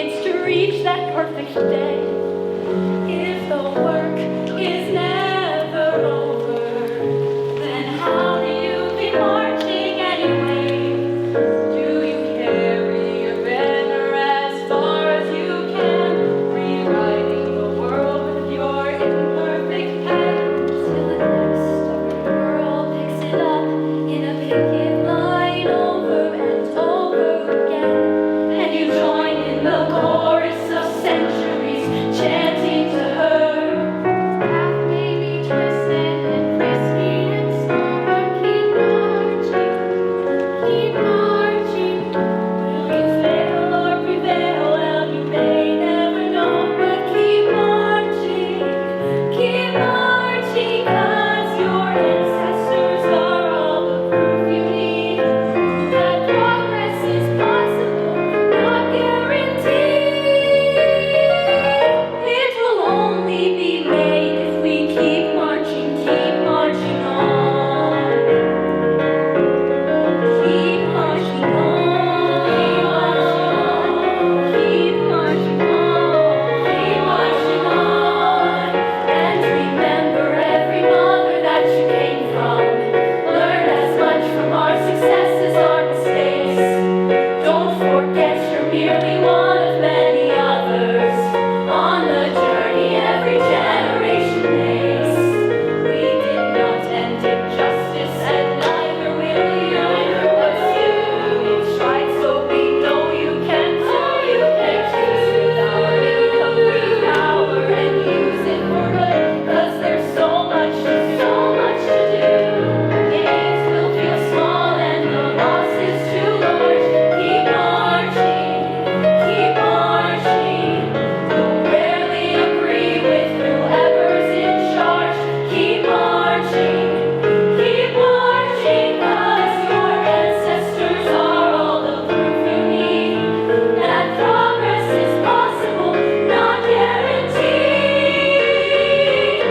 needs to reach that perfect day. If the work is never over, then how do you keep marching anyway? Do you carry your banner as far as you can, rewriting the world with your imperfect pen? Till the next girl picks it up in a picket line over and over again, and you join in the chorus of centuries chanting to her. Path may be twisted and risky and slow, but keep marching, keep marching. Will you fail or prevail? Well, you may never know, but keep marching, 'cause your ancestors are all the proof you need that progress is possible, not guaranteed. It will only be made if we keep marching on. Keep marching on. Keep marching on. Keep marching on. And remember every mother that you came from. Learn as much from our success as our mistakes. Don't forget you're merely one of many others on the journey every generation makes. We did not end injustice, and neither will you. You tried, so we know you can too. You can choose our incomplete power and use it for good, 'cause there's so much to do. Gains will feel small and the loss is too large. Keep marching, keep marching. You'll rarely agree with whoever's in charge. Keep marching, 'cause your ancestors are all the proof you need that progress is possible, not guaranteed.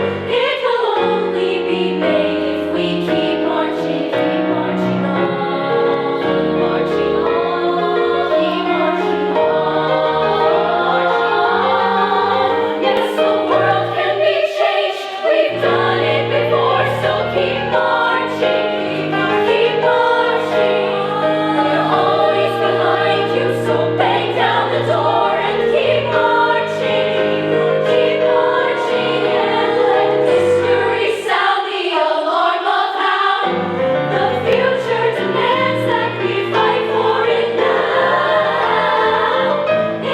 It will only be made if we keep marching on. Keep marching on. Keep marching on. Yes, the world can be changed. We've done it before, so keep marching. Keep marching. We're always behind you, so bang down the door and keep marching. Keep marching and let history sound the alarm of how the future demands that we fight for it now.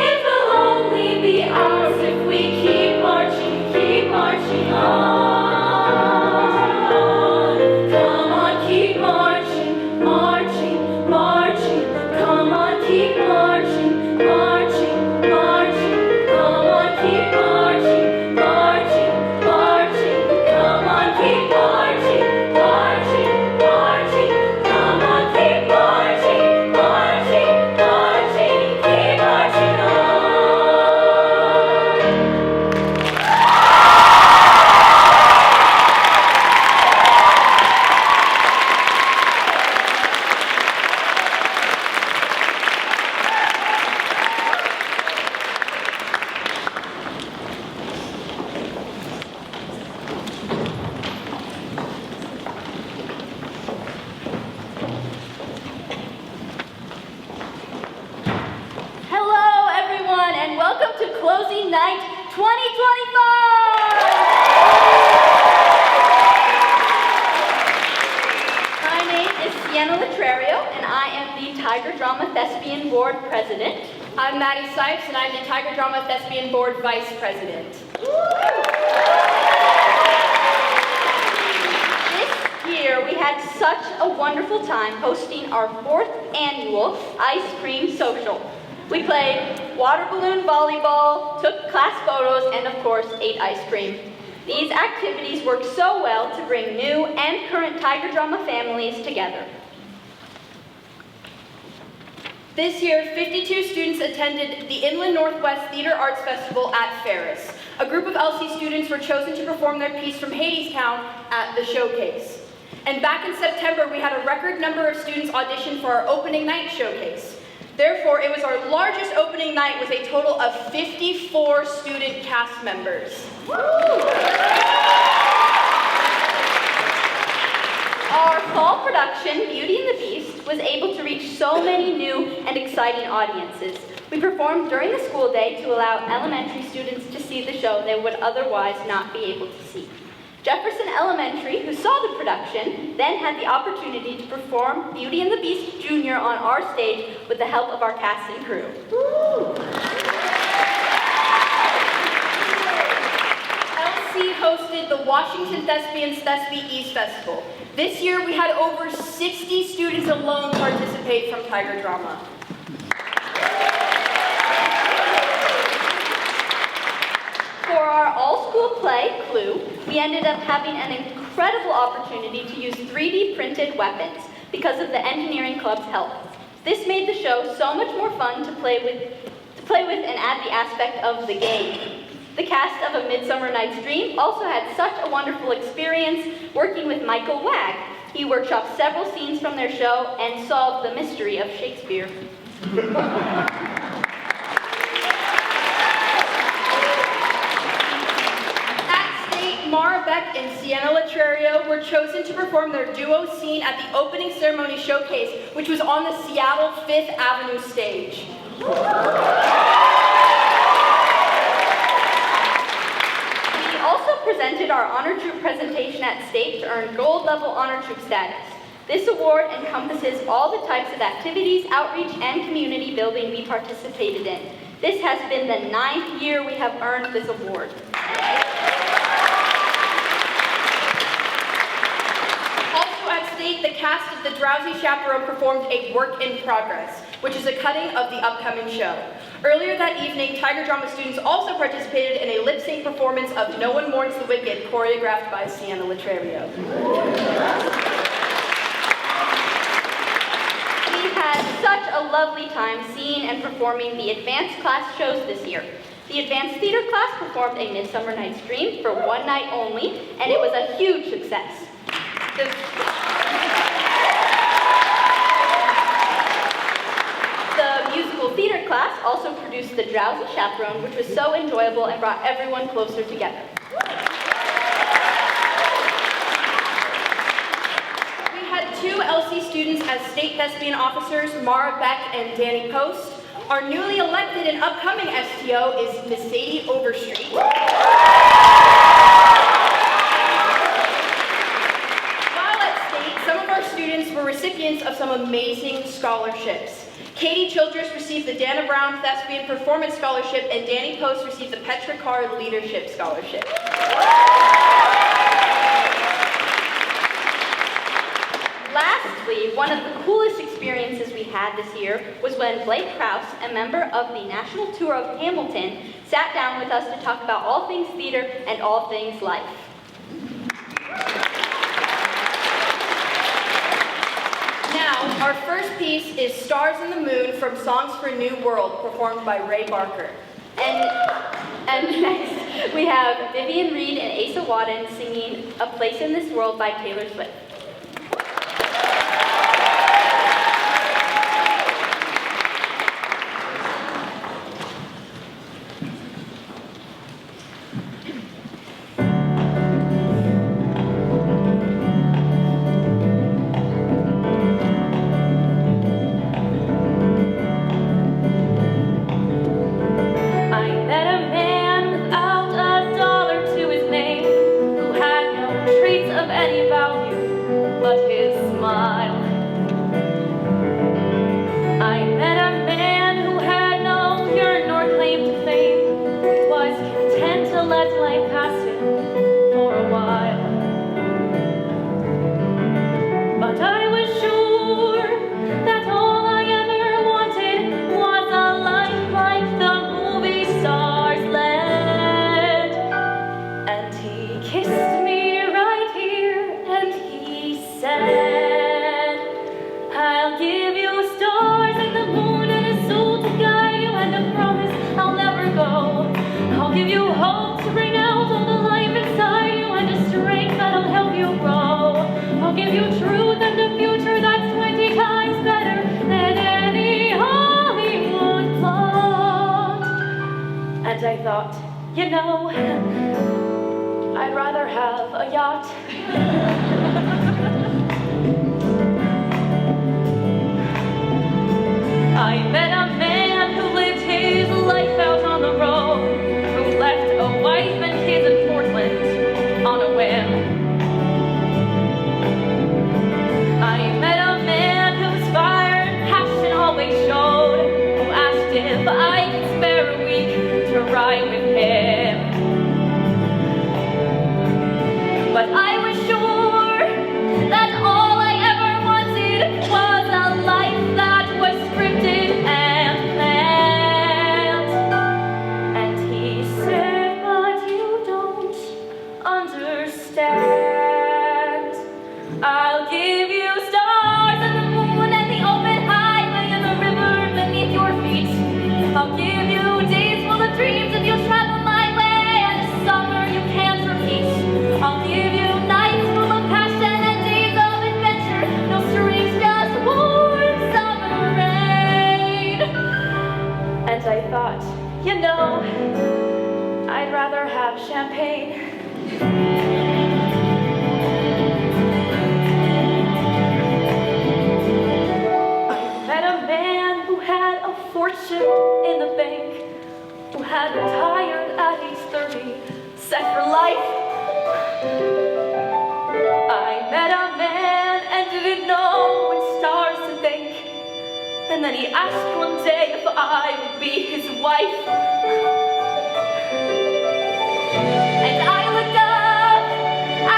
It will only be ours if we keep marching on. Come on, keep marching, marching, marching. Come on, keep marching, marching, marching. Come on, keep marching, marching, marching. Come on, keep marching, marching, marching. Come on, keep marching, marching, marching. Keep marching on. Hello, everyone, and welcome to Closing Night 2025! My name is Sienna Latrario, and I am the Tiger Drama Thespian Board President. I'm Maddie Sipes, and I'm the Tiger Drama Thespian Board Vice President. This year, we had such a wonderful time hosting our 4th annual Ice Cream Social. We played water balloon volleyball, took class photos, and of course, ate ice cream. These activities worked so well to bring new and current Tiger Drama families together. This year, 52 students attended the Inland Northwest Theater Arts Festival at Ferris. A group of LC students were chosen to perform their piece from Hadestown at the showcase. And back in September, we had a record number of students audition for our opening night showcase. Therefore, it was our largest opening night with a total of 54 student cast members. Our fall production, Beauty and the Beast, was able to reach so many new and exciting audiences. We performed during the school day to allow elementary students to see the show they would otherwise not be able to see. Jefferson Elementary, who saw the production, then had the opportunity to perform Beauty and the Beast Jr. on our stage with the help of our cast and crew. LC hosted the Washington Thespians Thespi East Festival. This year, we had over 60 students alone participate from Tiger Drama. For our all-school play, Clue, we ended up having an incredible opportunity to use 3D printed weapons because of the engineering club's help. This made the show so much more fun to play with and add the aspect of the game. The cast of A Midsummer Night's Dream also had such a wonderful experience working with Michael Wag. He workshopped several scenes from their show and solved the mystery of Shakespeare. Mara Beck and Sienna Letrerio were chosen to perform their duo scene at the opening ceremony showcase, which was on the Seattle Fifth Avenue stage. We also presented our Honor Troop presentation at state to earn gold level Honor Troop status. This award encompasses all the types of activities, outreach, and community building we participated in. This has been the 9th year we have earned this award. The cast of The Drowsy Chaperone performed a work in progress, which is a cutting of the upcoming show. Earlier that evening, Tiger Drama students also participated in a lip-sync performance of No One Mourns the Wicked, choreographed by Sienna Letrerio. We had such a lovely time seeing and performing the advanced class shows this year. The advanced theater class performed A Midsummer Night's Dream for one night only, and it was a huge success. The musical theater class also produced The Drowsy Chaperone, which was so enjoyable and brought everyone closer together. We had 2 LC students as state thespian officers, Mara Beck and Danny Post. Our newly elected and upcoming STO is Miss Sadie Overstreet. Were recipients of some amazing scholarships. Katie Childress received the Dana Brown Thespian Performance Scholarship, and Danny Post received the Petra Carr Leadership Scholarship. Lastly, one of the coolest experiences we had this year was when Blake Krause, a member of the National Tour of Hamilton, sat down with us to talk about all things theater and all things life. Now, our first piece is Stars in the Moon from Songs for a New World, performed by Ray Barker. And next, we have Vivian Reed and Asa Wadden singing A Place in This World by Taylor Swift. Any value. And I thought, you know, I'd rather have a yacht. I met a man who lived his life out on the road, who left a wife and kids in Portland on a whim. I met a man whose fire and passion always showed, who asked if I could spare a week to ride with him. But I was sure that all I ever wanted was a life that was scripted and planned. And he said, but you don't understand. I'll give you stars and the moon and the open highway and the river beneath your feet. I'll give you days full of dreams if you'll travel my way, and a summer you can't repeat. I'll give you nights full of passion and days of adventure, no strings, just warm summer rain. And I thought, you know, I'd rather have champagne. I met a man who had a fortune in the bank, who had retired at age 30, set for life. I met a man and didn't know which stars to thank, and then he asked one day if I would be his wife. And I looked up,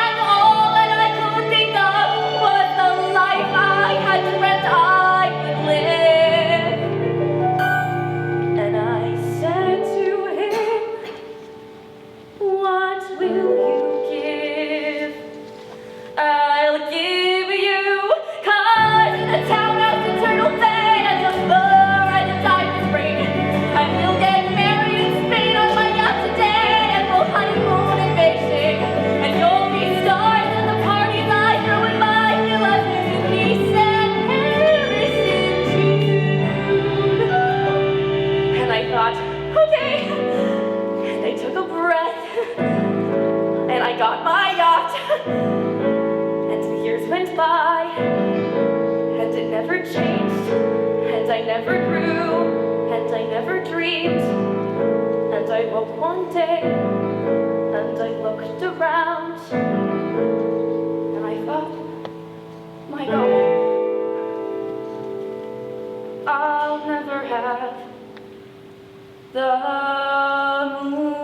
and all that I could think of was the life I had dreamt I would live. And I said to him, what will you give? I'll give you cars and a townhouse and Turtle Bay and a fur and a diamond ring. And we'll get married in Spain on my yacht today, and we'll honeymoon in Beijing. And you'll be stars in the parties I throw in my villas in Nice and Paris in June. And I thought, okay. And I took a breath, and I got my yacht. And the years went by, and it never changed, and I never grew, and I never dreamed. And I woke one day, and I looked around, and I thought, my God, I'll never have the moon.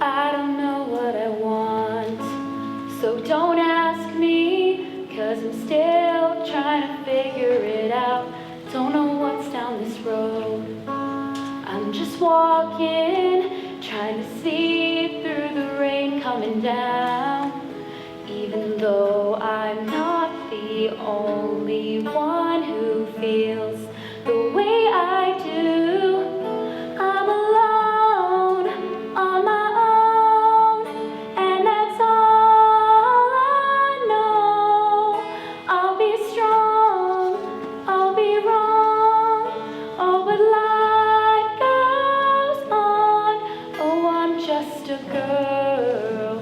I don't know what I want, so don't ask me, 'cause I'm still trying to figure it out. Don't know what's down this road. I'm just walking, trying to see through the rain coming down. Even though I'm not the only one who feels the way I do, I'm alone on my own, and that's all I know. I'll be strong, I'll be wrong, oh, but life goes on. Oh, I'm just a girl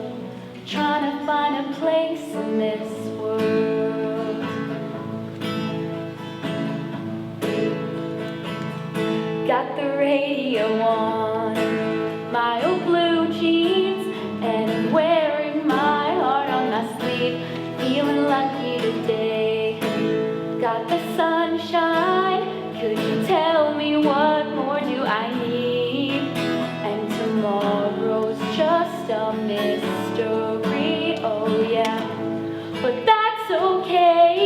trying to find a place in this world. Got the radio on, my old blue jeans, and I'm wearing my heart on my sleeve, feeling lucky today. Got the sunshine, could you tell me what more do I need? And tomorrow's just a mystery, oh yeah, but that's okay.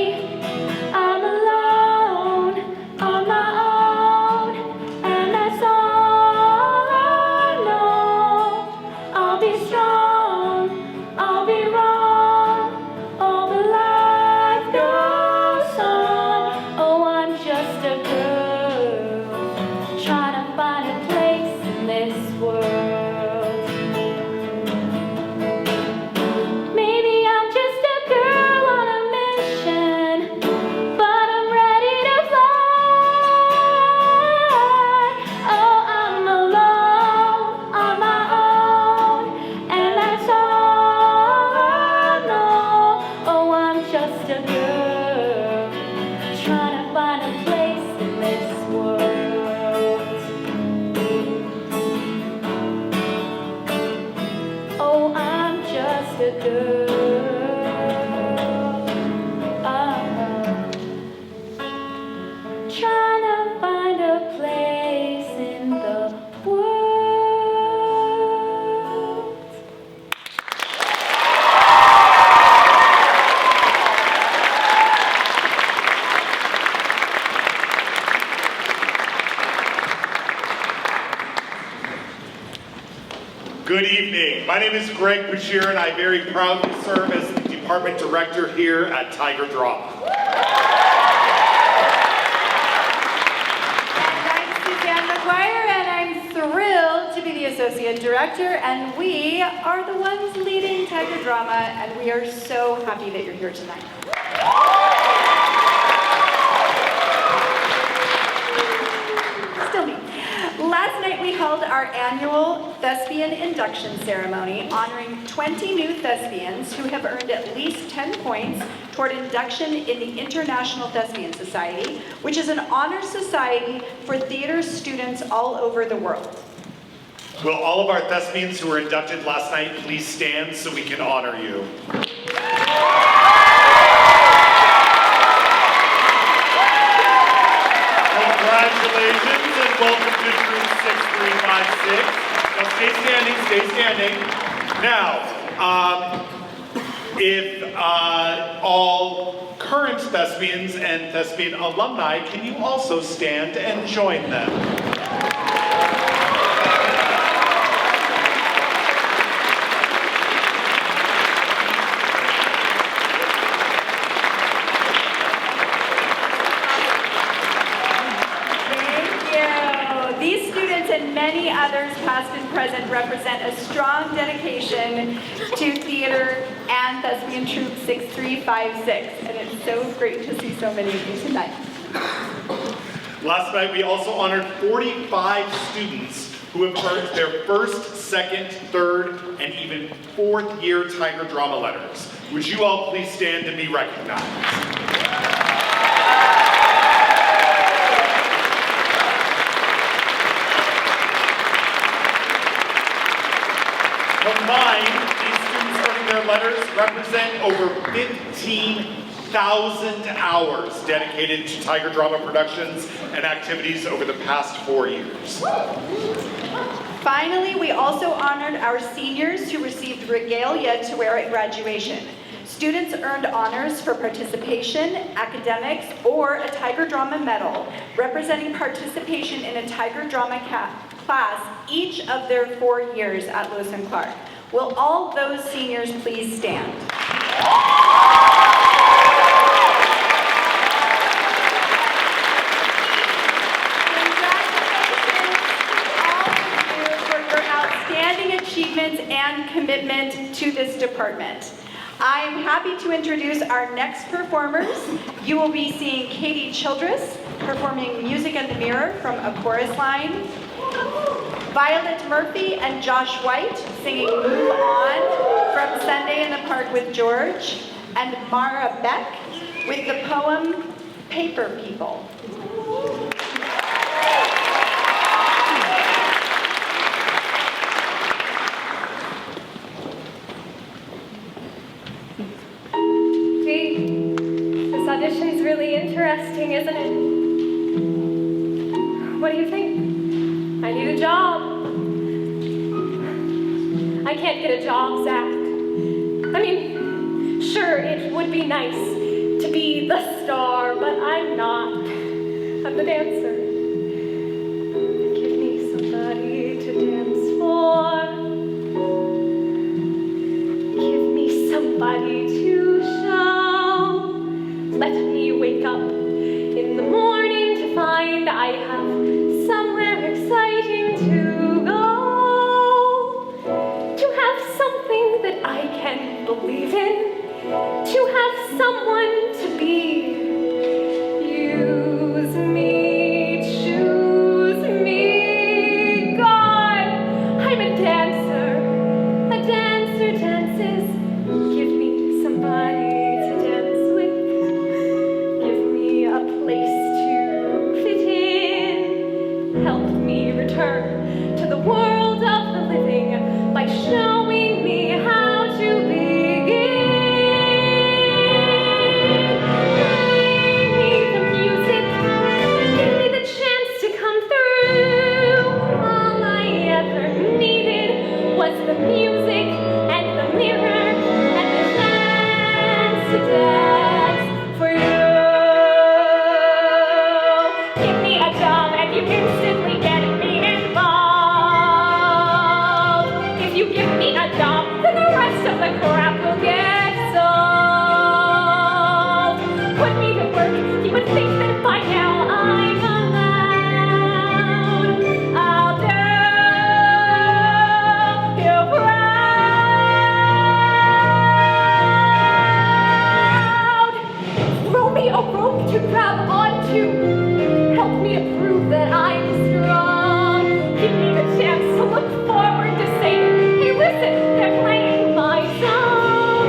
Good evening. My name is Greg Bashir, and I very proudly serve as the Department Director here at Tiger Drama. And I'm Suzanne McGuire, and I'm thrilled to be the Associate Director, and we are the ones leading Tiger Drama, and we are so happy that you're here tonight. Still me. Last night we held our annual Thespian Induction Ceremony, honoring 20 new thespians who have earned at least 10 points toward induction in the International Thespian Society, which is an honor society for theater students all over the world. Will all of our thespians who were inducted last night please stand so we can honor you? Congratulations and welcome to Troop 6356. Now stay standing. Now, if all current thespians and thespian alumni, can you also stand and join them? Many others, past and present, represent a strong dedication to theater and Thespian Troop 6356, and it's so great to see so many of you tonight. Last night we also honored 45 students who have earned their first, second, third, and even fourth year Tiger Drama letters. Would you all please stand and be recognized? Combined, these students earning their letters represent over 15,000 hours dedicated to Tiger Drama productions and activities over the past 4 years. Finally, we also honored our seniors who received regalia to wear at graduation. Students earned honors for participation, academics, or a Tiger Drama medal, representing participation in a Tiger Drama class each of their 4 years at Lewis and Clark. Will all those seniors please stand? Outstanding achievements and commitment to this department. I'm happy to introduce our next performers. You will be seeing Katie Childress performing Music in the Mirror from A Chorus Line, Violet Murphy and Josh White singing Move On from Sunday in the Park with George, and Mara Beck with the poem Paper People. This audition's really interesting, isn't it? What do you think? I need a job. I can't get a job, Zach. I mean, sure, it would be nice to be the star, but I'm not. I'm the dancer. Give me somebody to dance for. Give me somebody to show. Let me wake up in the morning to find I have somewhere exciting to go. To have something that I can believe in. To have someone to be. Use me, choose me. God, I'm a dancer. A dancer dances. Give me somebody to dance with. Give me a place to fit in. Help me return to the world of the living by showing me how to begin. Bring me the music. Give me the chance to come through. All I ever needed was the music and the mirror and the chance to dance for you. Give me a job and you instantly get me involved. work, he would think that by now I'm allowed. I'll do you proud. Throw me a rope to grab onto. Help me to prove that I'm strong. Give me the chance to look forward to say, hey, listen, they're playing my song.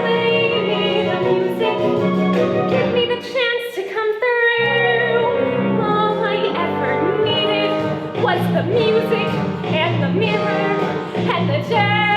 Play me the music. Give me the chance to come through. All I ever needed was the music and the mirror and the jazz.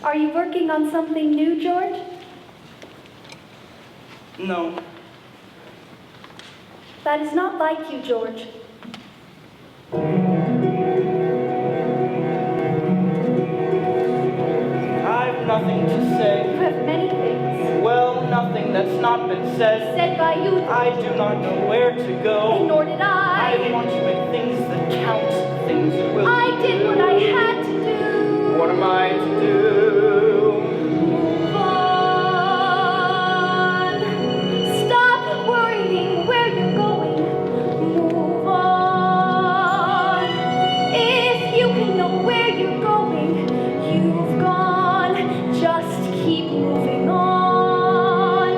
Are you working on something new, George? No. That is not like you, George. I've nothing to say. You have many things Well, nothing that's not been said. said by you, I do not know where to and go. nor did I I. want to make things that count, things that will I be did what I had to do. What am I to do? Move on. Stop worrying where you're going. Move on. If you can know where you're going, you've gone. Just keep moving on.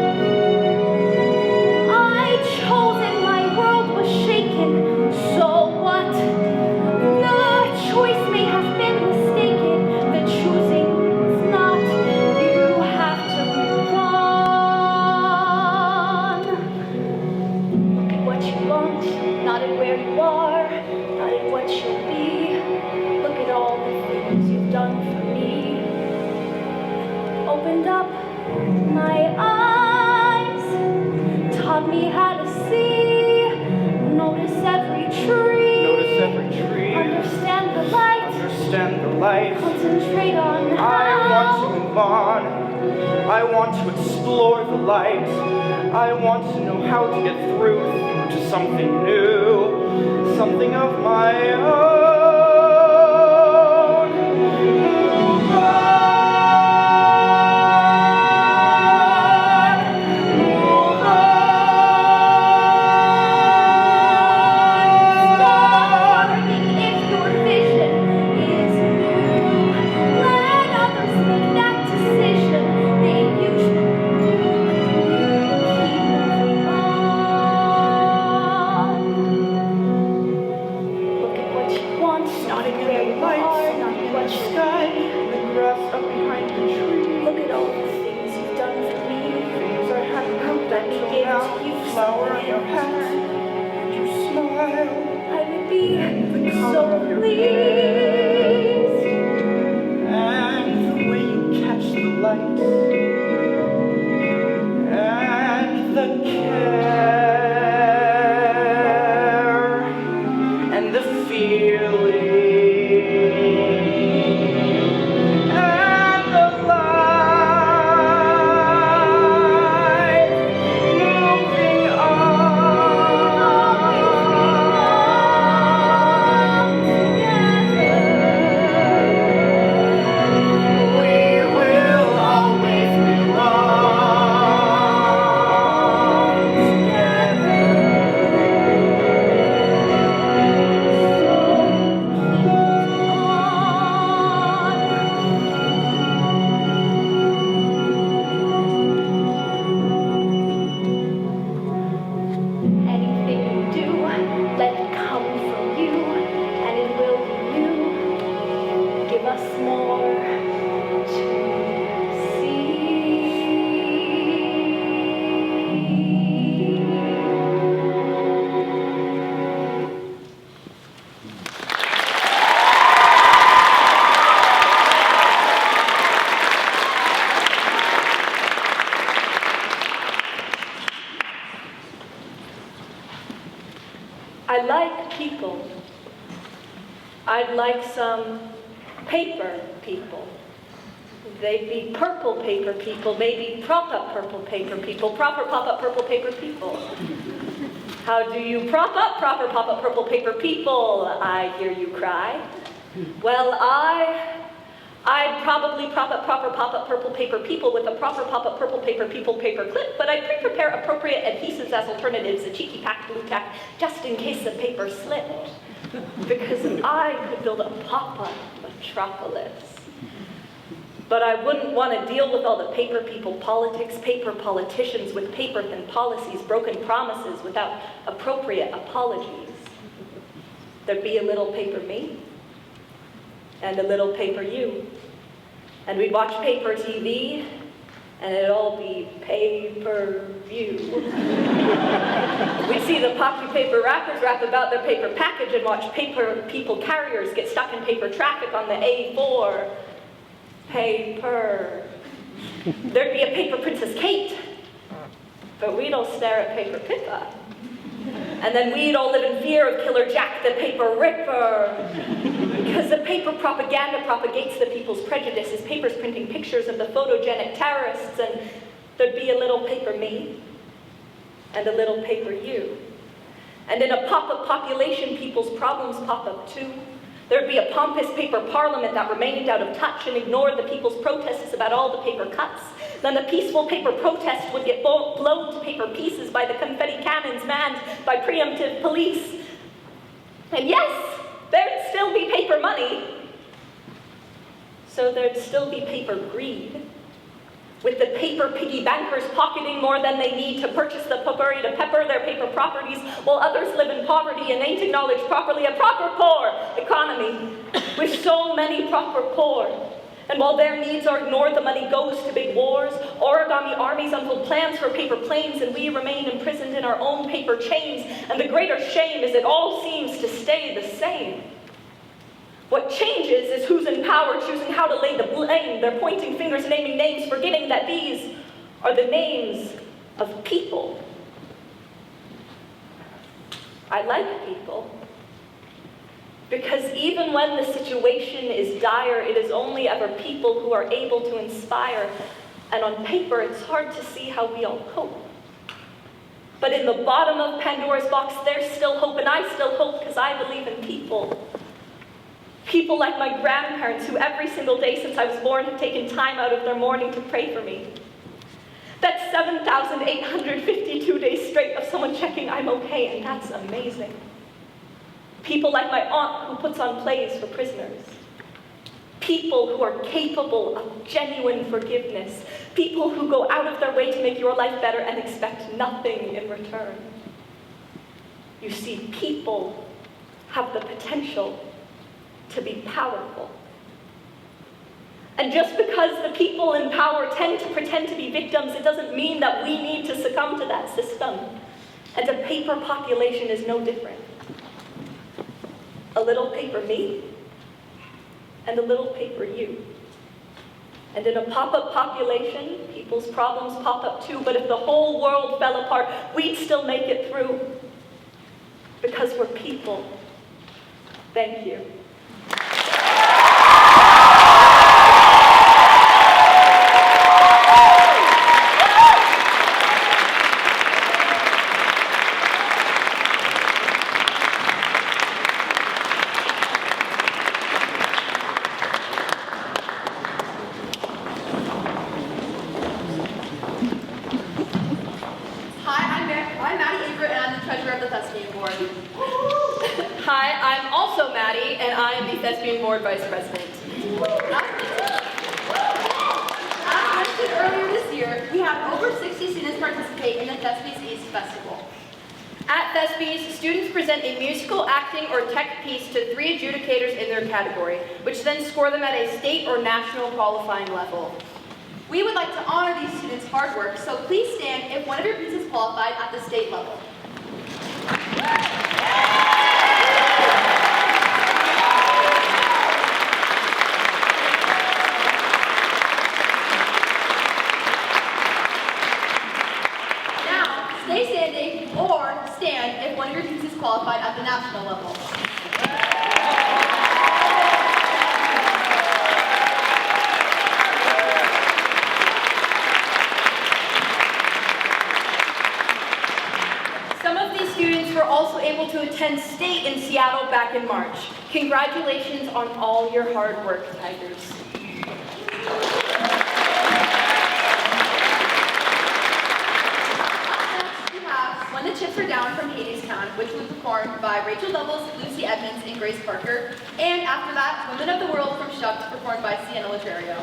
I chose and my world was shaken. So what? The choice may have been mistaken. The choosing's not. You have to move on. Look at what you want, not at where you are, not at what you'll be. Look at all the things you've done for me. Opened up my eyes, taught me how to see, notice every tree, Notice every tree. understand the light, Understand the light. concentrate on I want to how. move on. I want to explore the light. I want to know how to get through to something new, something of my own. Move on. Move on. Starting if your vision is new. Let others make that decision. They usually do. Keep moving on. Look at what you want, not at where you are, not at what you Sky, the grass up behind the tree. Look at all the things you've done for me. Things I hadn't hoped Let me until give now. to you Flower on something your in hat, return. and you smile. I would be The so color of your pleased. And the way you catch the light. I like people. I'd like some paper people. They'd be purple paper people, maybe prop-up purple paper people, proper pop-up purple paper people. How do you prop up proper pop-up purple paper people, I hear you cry? Well, I'd probably prop up proper pop-up purple paper people with a proper pop-up purple paper people paper clip, but I'd pre-prepare appropriate adhesives as alternatives, a cheeky packed blue tack, just in case the paper slipped. Because I could build a pop-up metropolis. But I wouldn't want to deal with all the paper people politics, paper politicians with paper-thin policies, broken promises without appropriate apologies. There'd be a little paper me and a little paper you. And we'd watch paper TV and it'd all be pay-per-view. We'd see the pocky paper rappers rap about their paper package and watch paper people carriers get stuck in paper traffic on the A4. Paper. There'd be a paper Princess Kate, but we'd all stare at paper Pippa. And then we'd all live in fear of Killer Jack the Paper Ripper. Because the paper propaganda propagates the people's prejudices. Paper's printing pictures of the photogenic terrorists, and there'd be a little paper me and a little paper you. And in a pop-up population, people's problems pop up too. There'd be a pompous paper parliament that remained out of touch and ignored the people's protests about all the paper cuts. Then the peaceful paper protest would get blown to paper pieces by the confetti cannons manned by preemptive police. And yes, there'd still be paper money. So there'd still be paper greed. With the paper piggy bankers pocketing more than they need to purchase the potpourri to pepper their paper properties, while others live in poverty and ain't acknowledged properly a proper poor economy, with so many proper poor. And while their needs are ignored, the money goes to big wars, origami armies unfold plans for paper planes, and we remain imprisoned in our own paper chains. And the greater shame is it all seems to stay the same. What changes is who's in power, choosing how to lay the blame. They're pointing fingers, naming names, forgetting that these are the names of people. I like people. Because even when the situation is dire, it is only ever people who are able to inspire. And on paper, it's hard to see how we all cope. But in the bottom of Pandora's box, there's still hope, and I still hope because I believe in people. People like my grandparents who every single day since I was born have taken time out of their morning to pray for me. That's 7,852 days straight of someone checking I'm okay, and that's amazing. People like my aunt who puts on plays for prisoners. People who are capable of genuine forgiveness. People who go out of their way to make your life better and expect nothing in return. You see, people have the potential to be powerful. And just because the people in power tend to pretend to be victims, it doesn't mean that we need to succumb to that system. And a paper population is no different. A little paper me, and a little paper you. And in a pop-up population, people's problems pop up too, but if the whole world fell apart, we'd still make it through. Because we're people. Thank you. I'm Maddie Avery, and I'm the treasurer of the Thespian Board. Hi, I'm also Maddie, and I am the Thespian Board Vice President. As mentioned earlier this year, we had over 60 students participate in the Thespies East Festival. At Thespies, students present a musical, acting, or tech piece to 3 adjudicators in their category, which then score them at a state or national qualifying level. We would like to honor these students' hard work, so please stand if one of your pieces qualified at the state level. Now, stay standing or stand if one of your teams is qualified at the national level. Some of these students were also able to attend state in Seattle back in March. Congratulations on all your hard work, Tigers. We have When the Chips Are Down from Hadestown, which was performed by Rachel Doubles, Lucy Edmonds, and Grace Parker. And after that, Women of the World from Shucks, performed by Sienna Laterio.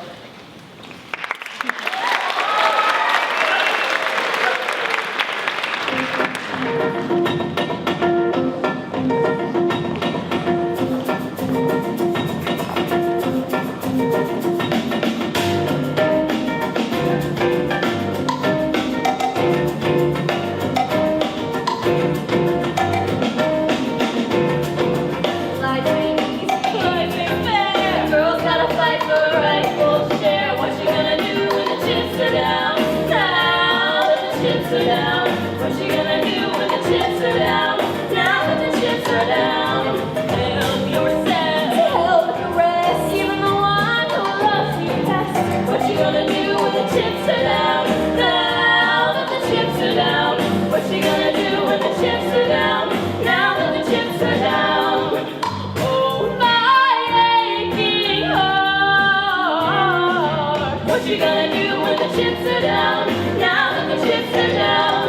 Girls gotta fight for a rightful share. What you gonna do when the chips are down? Now that the chips are down. What you gonna do when the chips are down? Now that the chips are down. Help yourself, help the rest, even the one who loves you best. What you gonna do when the chips are down? Now that the chips are down. What you gonna do when the chips are down? Now that the chips are down. Oh my aching heart. What you gonna do when the chips are down? Now that the chips are down.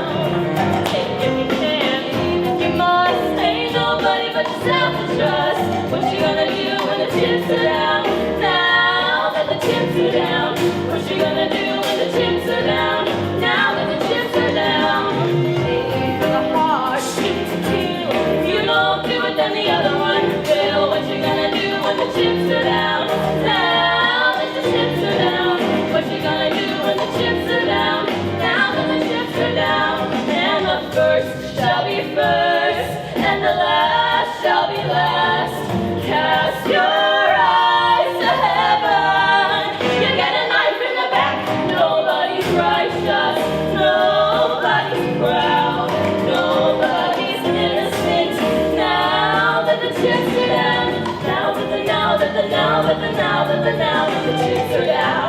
Take it if you can, leave if you must. Ain't nobody but yourself to trust. What you gonna do when the chips are down? Now that the chips are down. What you gonna do when the chips are down? Now that the chips are down. Aim for the heart, shoot to kill. If you don't do it, then the other one will. What you gonna do when the chips are down? Now that the chips are down. What you gonna do when the chips are down? Now that the chips are down. And the first shall be first, and the last shall be last. Cast your eyes to heaven. You get a knife in the back. Nobody's righteous. Nobody's proud. Nobody's innocent. Now that the chips are down. Now that the chips are down.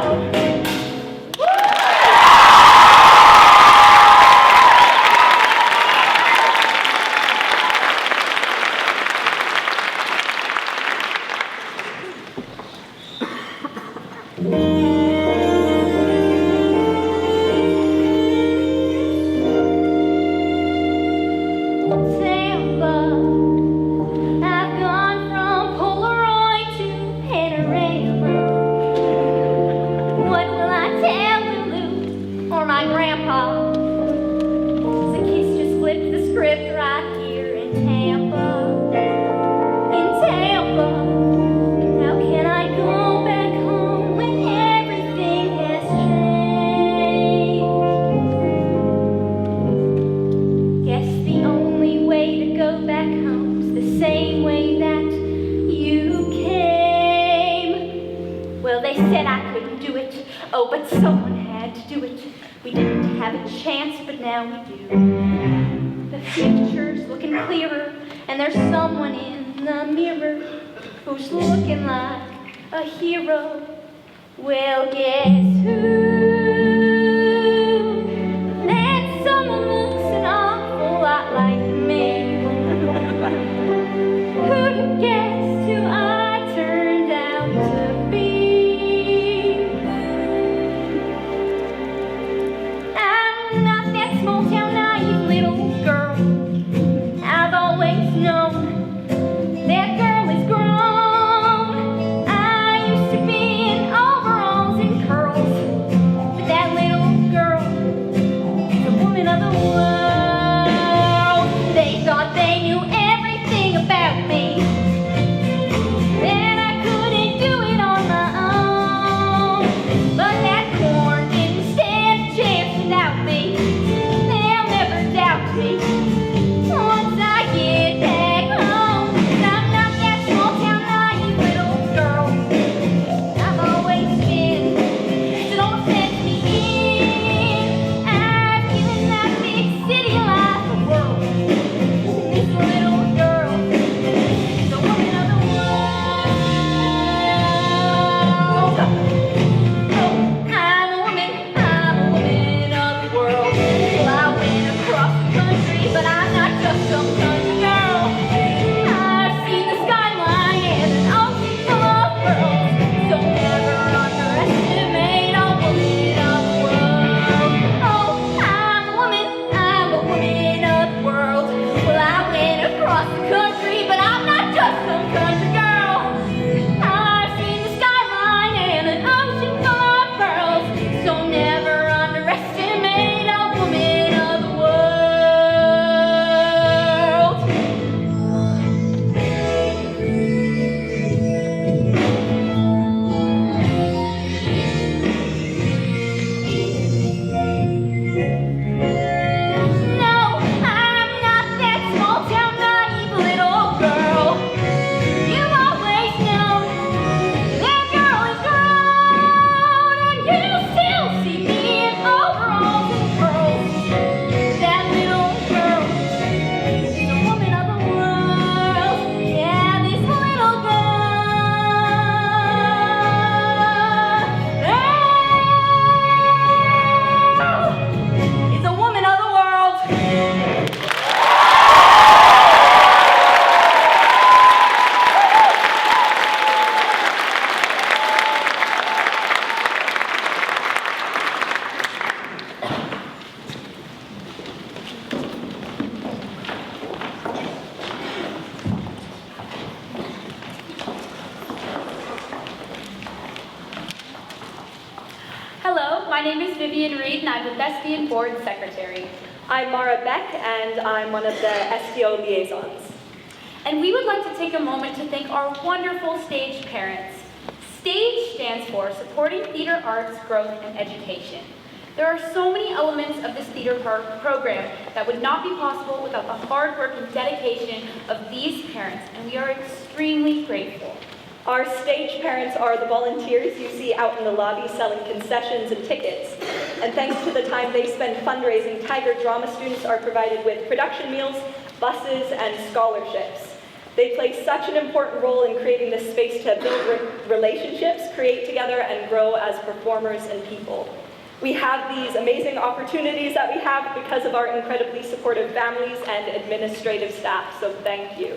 Tampa, I've gone from Polaroid to panorama. What will I tell Lulu or my grandpa? The kids just flipped the script right here in Tampa. In Tampa, how can I go back home when everything has changed? Guess the only way to go back home's the same way that you came. Well, they said I couldn't do it. Oh, but someone had to do it. We didn't have a chance, but now we do. The future's looking clearer, and there's someone in the mirror who's looking like a hero. Well, guess who? That someone looks an awful lot like me. Who'd guess who I turned out to be? I'm not that small town naive little girl. I've always known that girl is grown. I used to be in overalls and curls. Vivian Reed, and I'm the Thespian Board Secretary. I'm Mara Beck, and I'm one of the STO liaisons. And we would like to take a moment to thank our wonderful stage parents. STAGE stands for Supporting Theater Arts, Growth, and Education. There are so many elements of this theater program that would not be possible without the hard work and dedication of these parents, and we are extremely grateful. Our stage parents are the volunteers you see out in the lobby selling concessions and tickets. And thanks to the time they spend fundraising, Tiger Drama students are provided with production meals, buses, and scholarships. They play such an important role in creating this space to build relationships, create together, and grow as performers and people. We have these amazing opportunities that we have because of our incredibly supportive families and administrative staff, so thank you.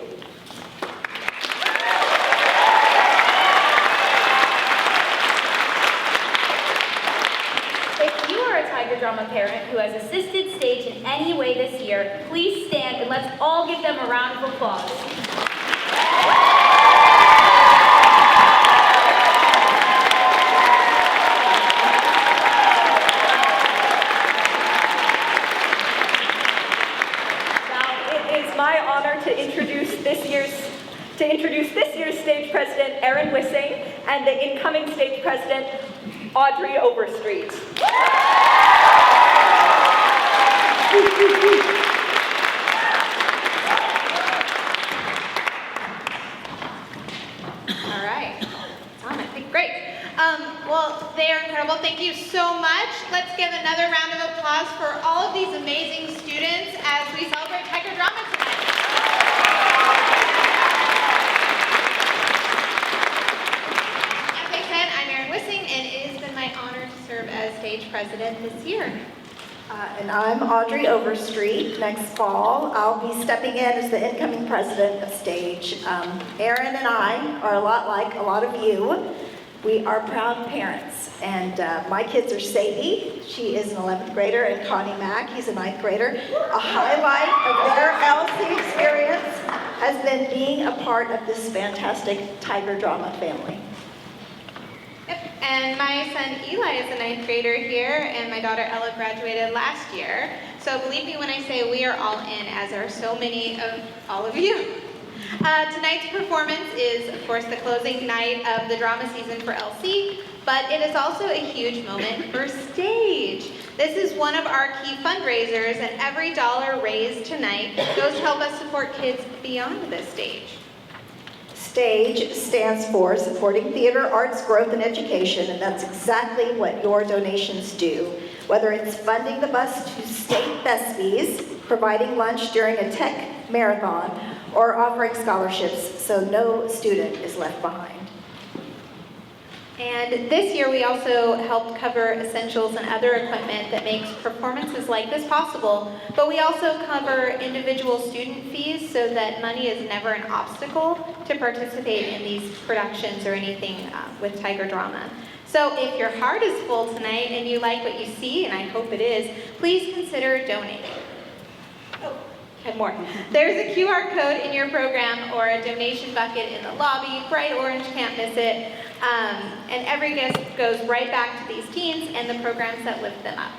If you are a Tiger Drama parent who has assisted stage in any way this year, please stand and let's all give them a round of applause. My honor to introduce this year's stage president, Erin Wissing, and the incoming stage president, Audrey Overstreet. All right. I think great. Well, they are incredible. Thank you so much. Let's give another round of applause for all of these amazing students as we celebrate Tiger Drama tonight. As I said, I'm Erin Wissing, and it has been my honor to serve as stage president this year. And I'm Audrey Overstreet. Next fall, I'll be stepping in as the incoming president of stage. Erin and I are a lot like a lot of you. We are proud parents, and my kids are Sadie. She is an 11th grader, and Connie Mack, he's a 9th grader. A highlight of their LC experience has been being a part of this fantastic Tiger Drama family. Yep, and my son Eli is a 9th grader here, and my daughter Ella graduated last year. So believe me when I say we are all in, as are so many of all of you. Tonight's performance is, of course, the closing night of the drama season for LC, but it is also a huge moment for stage. This is one of our key fundraisers, and every dollar raised tonight goes to help us support kids beyond this stage. STAGE stands for Supporting Theater Arts, Growth, and Education, and that's exactly what your donations do. Whether it's funding the bus to State Thespies, providing lunch during a tech marathon, or offering scholarships so no student is left behind. And this year we also helped cover essentials and other equipment that makes performances like this possible, but we also cover individual student fees so that money is never an obstacle to participate in these productions or anything with Tiger Drama. So if your heart is full tonight and you like what you see, and I hope it is, please consider donating. Had more. There's a QR code in your program or a donation bucket in the lobby. Bright orange, can't miss it. And every gift goes right back to these teens and the programs that lift them up.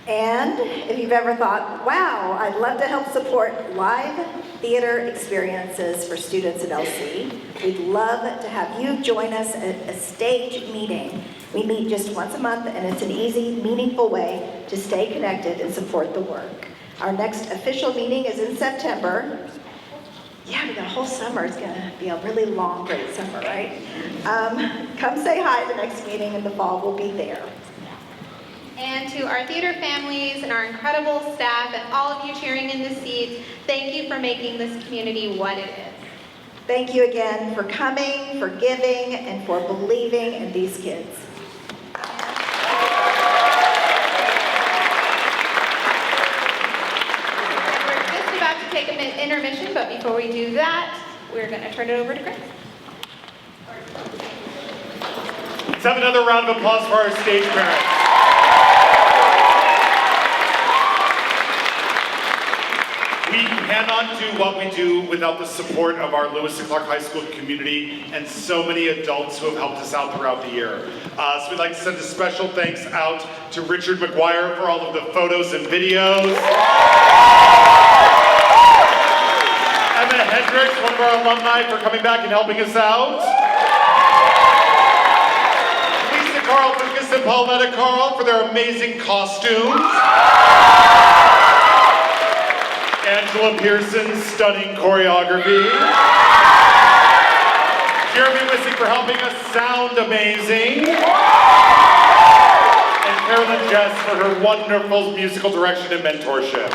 And if you've ever thought, wow, I'd love to help support live theater experiences for students at LC, we'd love to have you join us at a stage meeting. We meet just once a month, and it's an easy, meaningful way to stay connected and support the work. Our next official meeting is in September. Yeah, we got a whole summer. It's gonna be a really long, great summer, right? Come say hi at the next meeting in the fall. We'll be there. And to our theater families and our incredible staff and all of you cheering in the seats, thank you for making this community what it is. Thank you again for coming, for giving, and for believing in these kids. Take an intermission, but before we do that, we're going to turn it over to Chris. Let's have another round of applause for our stage parents. We cannot cannot do what we do without the support of our Lewis and Clark High School community and so many adults who have helped us out throughout the year. So we'd like to send a special thanks out to Richard McGuire for all of the photos and videos. Emma Hendricks, one of our alumni, for coming back and helping us out. Lisa Carl Lucas and Pauletta Carl for their amazing costumes. Angela Pearson's stunning choreography. Jeremy Wissing for helping us sound amazing. And Carolyn Jess for her wonderful musical direction and mentorship.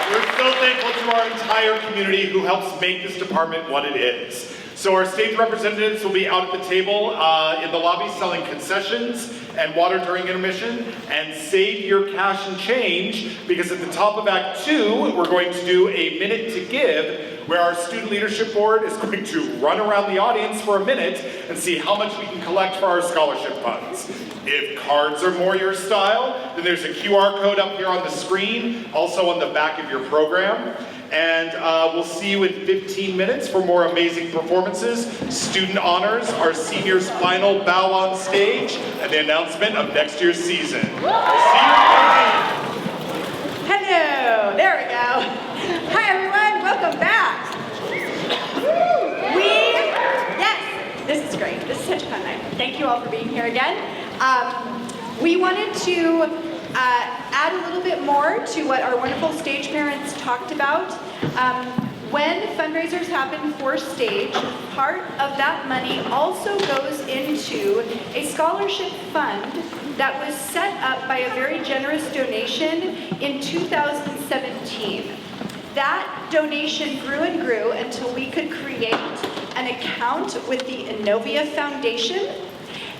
We're so thankful to our entire community who helps make this department what it is. So our stage representatives will be out at the table in the lobby selling concessions and water during intermission. And save your cash and change, because at the top of Act 2, we're going to do a minute to give, where our student leadership board is going to run around the audience for a minute and see how much we can collect for our scholarship funds. If cards are more your style, then there's a QR code up here on the screen, also on the back of your program. And we'll see you in 15 minutes for more amazing performances, student honors, our seniors' final bow on stage, and the announcement of next year's season. See you in 15. Hello, there we go. Hi everyone, welcome back. Yes, this is great. This is such a fun night. Thank you all for being here again. We wanted to add a little bit more to what our wonderful stage parents talked about. When fundraisers happen for stage, part of that money also goes into a scholarship fund that was set up by a very generous donation in 2017. That donation grew and grew until we could create an account with the Innovia Foundation,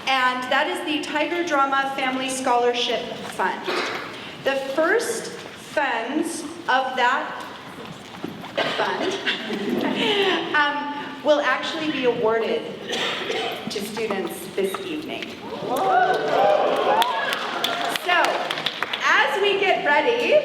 and that is the Tiger Drama Family Scholarship Fund. The first funds of that fund will actually be awarded to students this evening. So, as we get ready,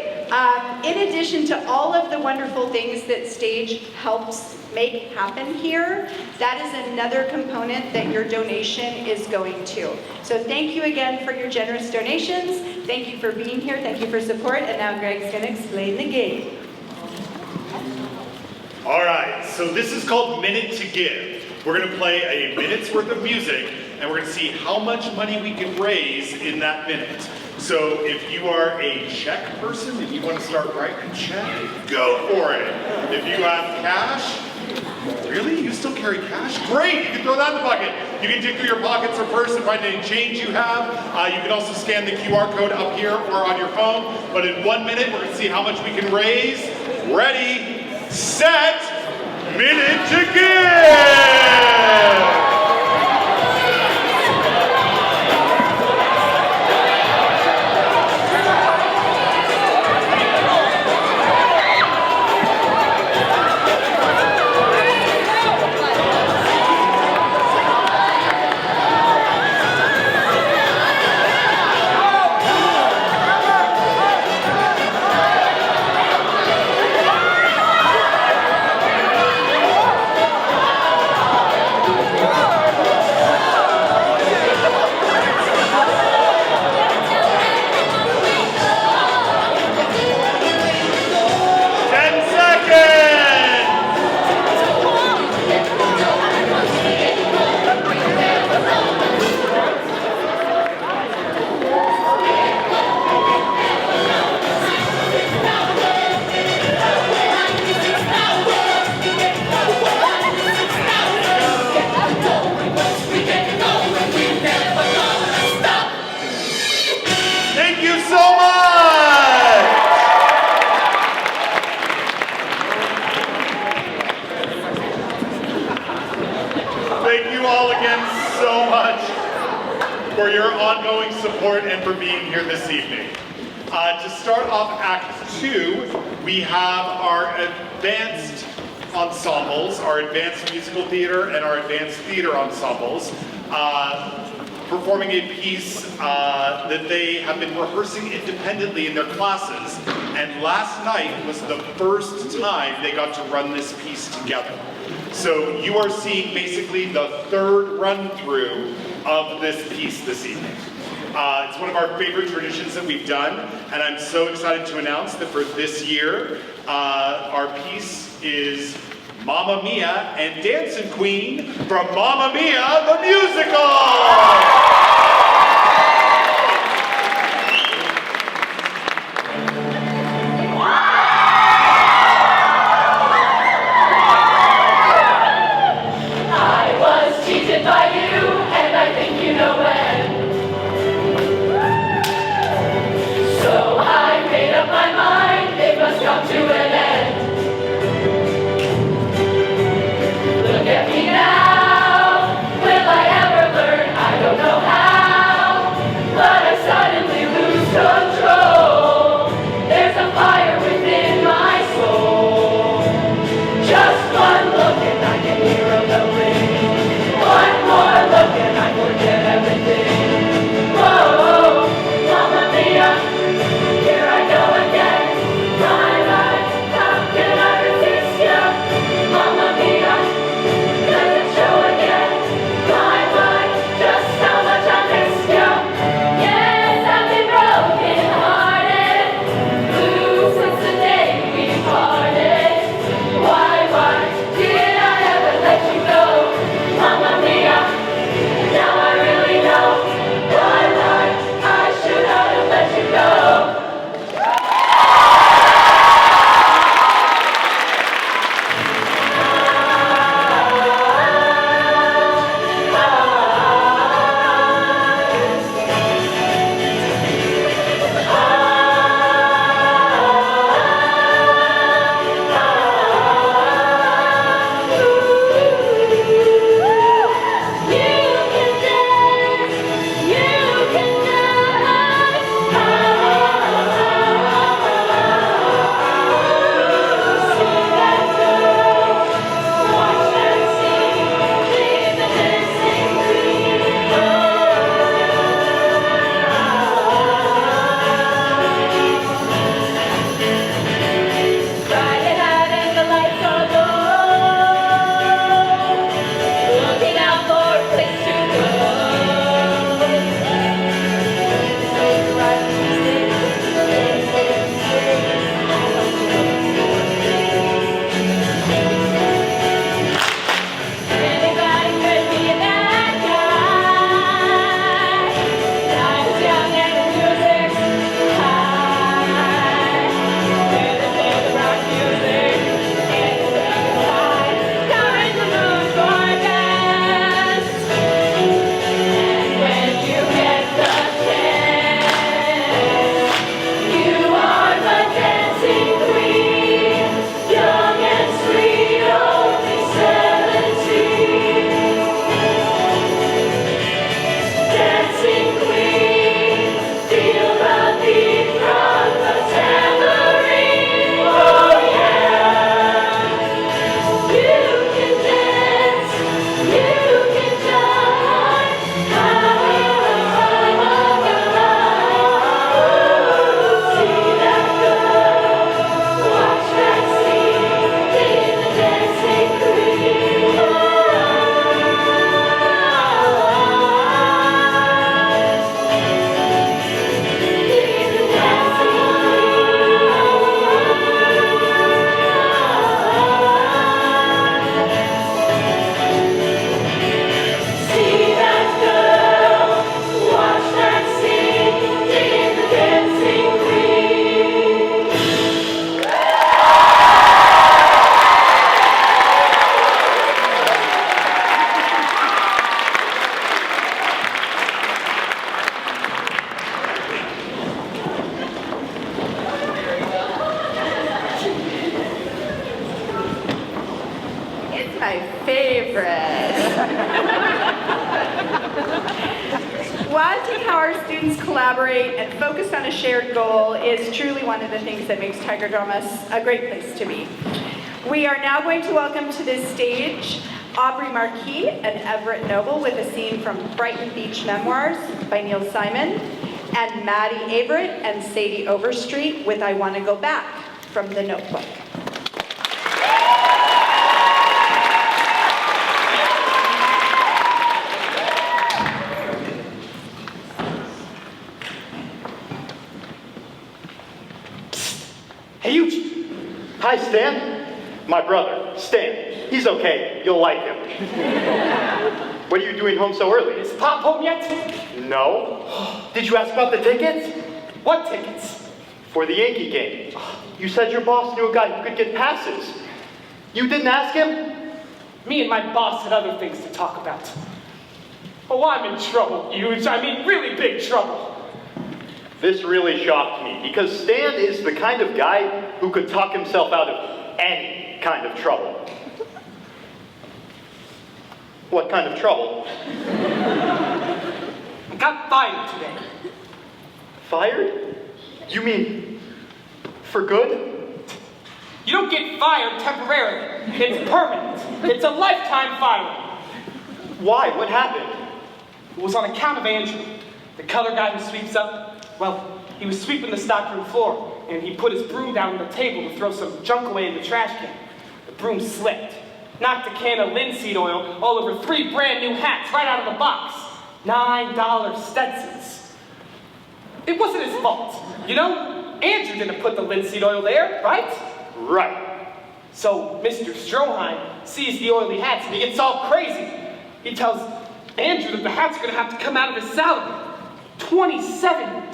in addition to all of the wonderful things that stage helps make happen here, that is another component that your donation is going to. So thank you again for your generous donations. Thank you for being here. Thank you for support. And now Greg's going to explain the game. All right, so this is called Minute to Give. We're going to play a minute's worth of music, and we're going to see how much money we can raise in that minute. So if you are a check person and you want to start writing a check, go for it. If you have cash, really? You still carry cash? Great, you can throw that in the bucket. You can dig through your pockets or purse and find any change you have. You can also scan the QR code up here or on your phone. But in 1 minute, we're going to see how much we can raise. Ready, set, minute to give! For your ongoing support and for being here this evening. To start off Act 2, we have our advanced ensembles, our advanced musical theater and our advanced theater ensembles. performing a piece that they have been rehearsing independently in their classes, and last night was the first time they got to run this piece together. So you are seeing basically the third run-through of this piece this evening. It's one of our favorite traditions that we've done, and I'm so excited to announce that for this year, our piece is Mamma Mia and Dancing Queen from Mamma Mia the Musical! Watching how our students collaborate and focus on a shared goal is truly one of the things that makes Tiger Dramas a great place to be. We are now going to welcome to this stage Aubrey Marquis and Everett Noble with a scene from Brighton Beach Memoirs by Neil Simon, and Maddie Averett and Sadie Overstreet with I Want to Go Back from The Notebook. Hey, Eugene. Hi, Stan. My brother, Stan. He's okay. You'll like him. What are you doing home so early? Is Pop home yet? No. Did you ask about the tickets? What tickets? For the Yankee game. You said your boss knew a guy who could get passes. You didn't ask him? Me and my boss had other things to talk about. Oh, I'm in trouble, Huge. I mean, really big trouble. This really shocked me, because Stan is the kind of guy who could talk himself out of any kind of trouble. What kind of trouble? I got fired today. Fired? You mean for good? You don't get fired temporarily. It's permanent. It's a lifetime firing. Why? What happened? It was on account of Andrew, the color guy who sweeps up. Well, he was sweeping the stockroom floor, and he put his broom down on the table to throw some junk away in the trash can. The broom slipped, knocked a can of linseed oil all over 3 brand new hats right out of the box. $9 Stetsons. It wasn't his fault. You know, Andrew didn't put the linseed oil there, right? Right. So Mr. Stroheim sees the oily hats and he gets all crazy. He tells Andrew that the hats are going to have to come out of his salary. $27.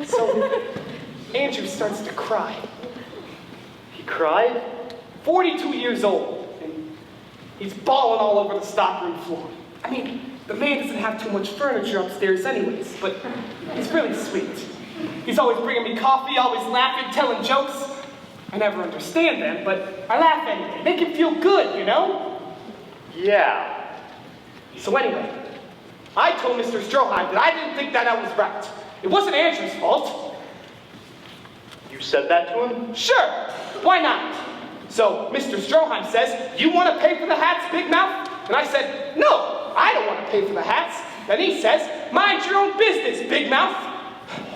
So Andrew starts to cry. He cried? 42 years old, and he's bawling all over the stockroom floor. I mean, the man doesn't have too much furniture upstairs anyways, but he's really sweet. He's always bringing me coffee, always laughing, telling jokes. I never understand them, but I laugh anyway. Make him feel good, you know? Yeah. So anyway, I told Mr. Stroheim that I didn't think that was right. It wasn't Andrew's fault. You said that to him? Sure, why not? So Mr. Stroheim says, you want to pay for the hats, Big Mouth? And I said, no, I don't want to pay for the hats. Then he says, mind your own business, Big Mouth.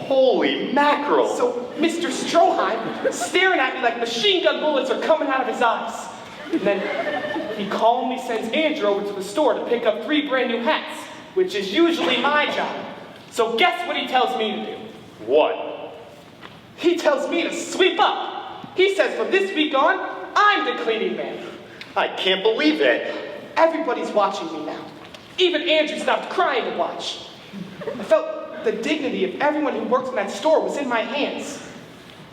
Holy mackerel. So Mr. Stroheim, staring at me like machine gun bullets are coming out of his eyes. And then he calmly sends Andrew over to the store to pick up 3 brand new hats, which is usually my job. So guess what he tells me to do? What? He tells me to sweep up. He says from this week on, I'm the cleaning man. I can't believe it. Everybody's watching me now. Even Andrew stopped crying to watch. I felt the dignity of everyone who worked in that store was in my hands.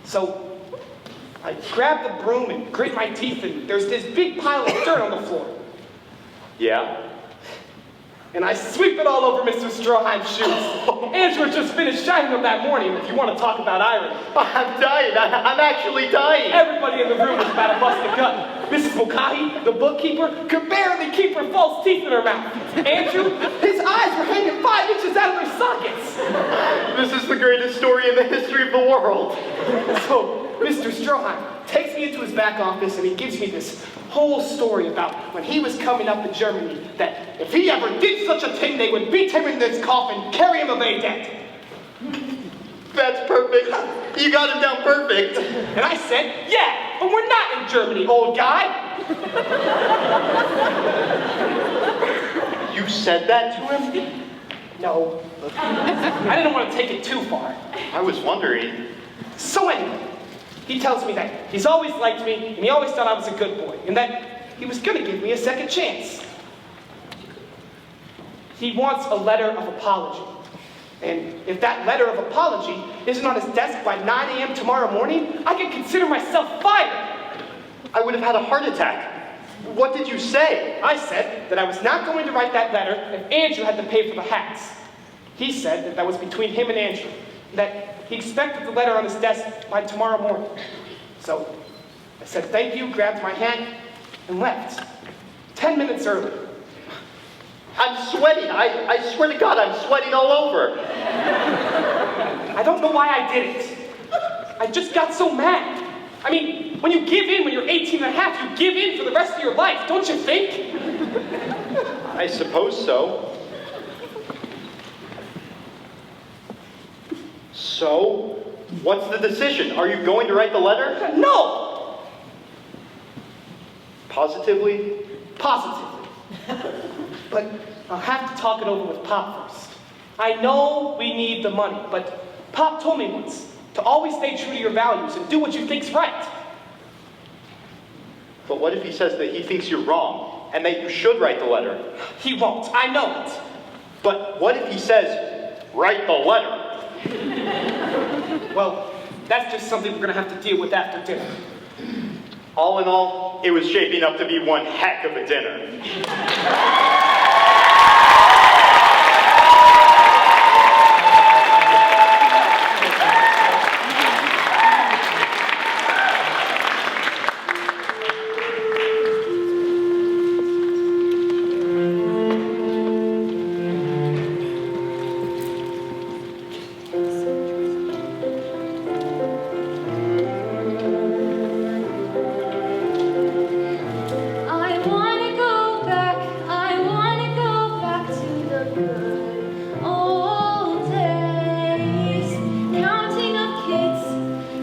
So I grabbed the broom and grit my teeth, and there's this big pile of dirt on the floor. Yeah? And I sweep it all over Mr. Stroheim's shoes. Andrew just finished shining them that morning, if you want to talk about irony. I'm dying. I'm actually dying. Everybody in the room was about to bust a gut. Mrs. Mulcahy, the bookkeeper, could barely keep her false teeth in her mouth. Andrew, his eyes were hanging 5 inches out of their sockets. This is the greatest story in the history of the world. So, Mr. Stroheim takes me into his back office and he gives me this whole story about when he was coming up in Germany, that if he ever did such a thing, they would beat him in this coffin, carry him away dead. That's perfect. You got him down perfect. And I said, yeah, but we're not in Germany, old guy. You said that to him? No. I didn't want to take it too far. I was wondering. So anyway, he tells me that he's always liked me, and he always thought I was a good boy, and that he was going to give me a second chance. He wants a letter of apology. And if that letter of apology isn't on his desk by 9 a.m. tomorrow morning, I can consider myself fired. I would have had a heart attack. What did you say? I said that I was not going to write that letter if Andrew had to pay for the hats. He said that that was between him and Andrew, that he expected the letter on his desk by tomorrow morning. So I said thank you, grabbed my hat, and left. 10 minutes early. I'm sweating. I swear to God, I'm sweating all over. I don't know why I did it. I just got so mad. I mean, When you give in when you're 18 and a half, you give in for the rest of your life, don't you think? I suppose so. So, what's the decision? Are you going to write the letter? No! Positively? Positively. But I'll have to talk it over with Pop first. I know we need the money, but Pop told me once to always stay true to your values and do what you think's right. But what if he says that he thinks you're wrong, and that you should write the letter? He won't, I know it. But what if he says, write the letter? Well, that's just something we're gonna have to deal with after dinner. All in all, it was shaping up to be one heck of a dinner. I wanna go back to the good old days. Counting up kids,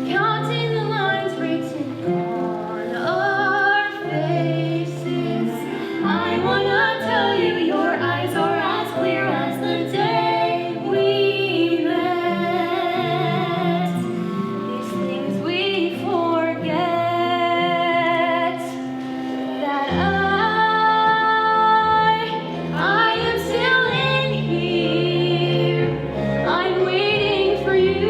counting the lines written on our faces. I wanna tell you your eyes are as clear as the day we met. These things we forget. That I am still in here. I'm waiting for you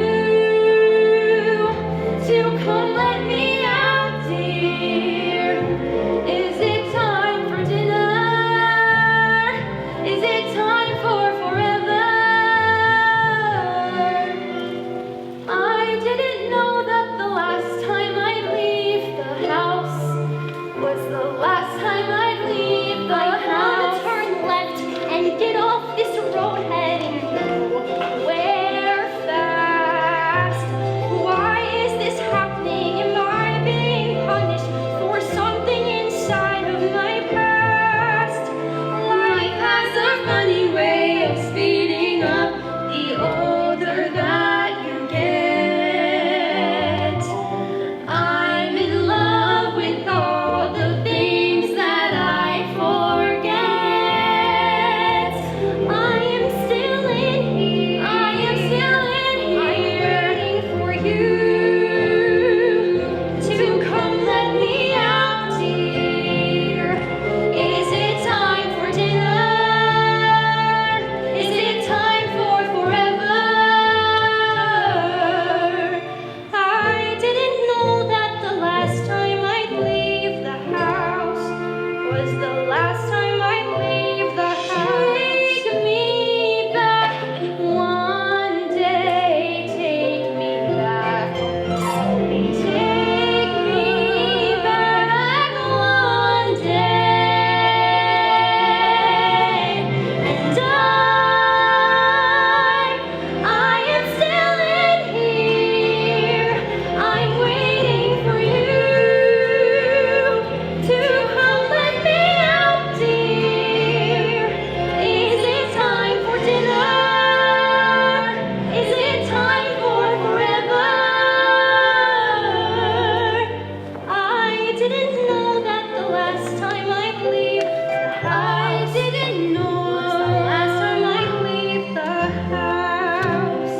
to come let me out, dear. Is it time for dinner? Is it time for forever? I didn't know that the last time I'd leave the house was the last time I'd leave the house. I wanna turn left and get off this road heading nowhere fast. Why is this happening? Am I being punished for something inside of my past? Life has a funny way of speeding up the older that you get. I'm in love with all the things that I forget. I am still in here. I am still in here. I'm waiting for you to come let me out, dear. Is it time for dinner? Is it time for forever? I didn't know that the last time I'd leave the house was the last time I'd leave the house. Take me back one day, take me back. Take me back one day. And I am still in here. I'm waiting for you to come let me out, dear. Is it time for dinner? Is it time for forever? I didn't know that the last time I'd leave the house. I didn't know the last time I'd leave the house.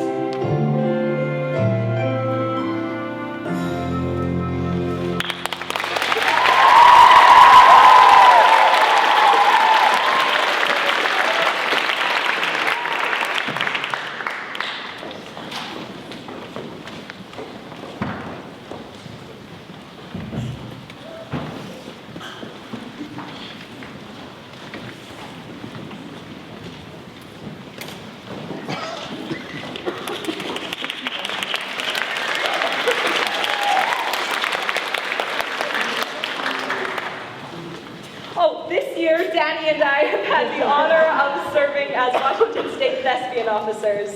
Oh, this year, Danny and I have had the honor of serving as Washington State Thespian officers.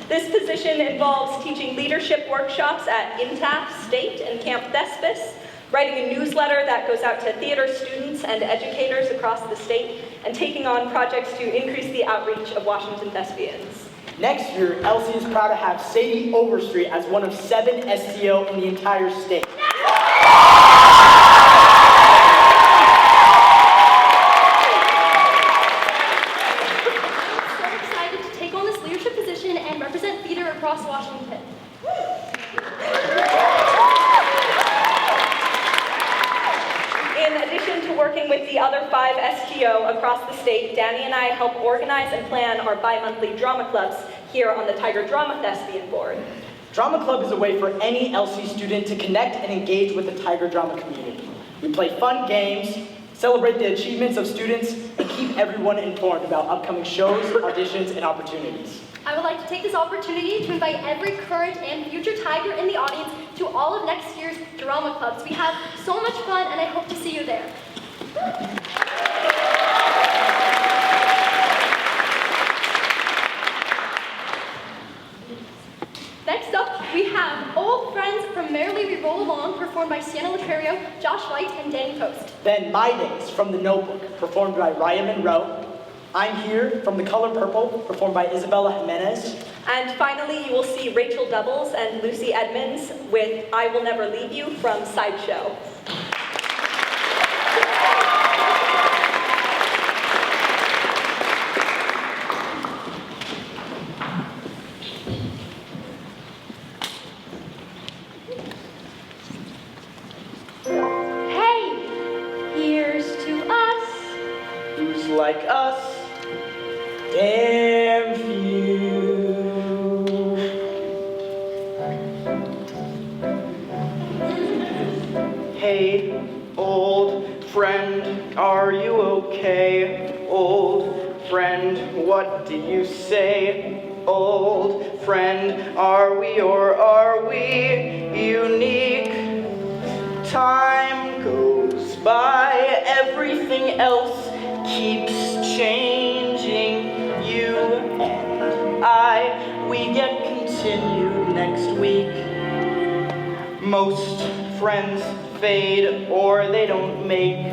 This position involves teaching leadership workshops at INTAF State and Camp Thespis, writing a newsletter that goes out to theater students and educators across the state, and taking on projects to increase the outreach of Washington thespians. Next year, LC is proud to have Sadie Overstreet as one of 7 STO in the entire state. And represent theater across Washington. In addition to working with the other 5 STO across the state, Danny and I help organize and plan our bi-monthly drama clubs here on the Tiger Drama Thespian Board. Drama Club is a way for any LC student to connect and engage with the Tiger Drama community. We play fun games, celebrate the achievements of students, and keep everyone informed about upcoming shows, auditions, and opportunities. I would like to take this opportunity to invite every current and future Tiger in the audience to all of next year's drama clubs. We have so much fun, and I hope to see you there. Next up, we have Old Friends from Merrily We Roll Along, performed by Sienna Laterio, Josh White, and Danny Post. Then My Days from The Notebook, performed by Raya Monroe. I'm Here from The Color Purple, performed by Isabella Jimenez. And finally, you will see Rachel Doubles and Lucy Edmonds with I Will Never Leave You from Sideshow. Hey, here's to us. Who's like us? Damn few. Hey, old friend, are you okay? Old friend, what do you say? Old friend, are we or are we unique? Time goes by, everything else keeps changing. You and I, we get continued next week. Most friends fade or they don't make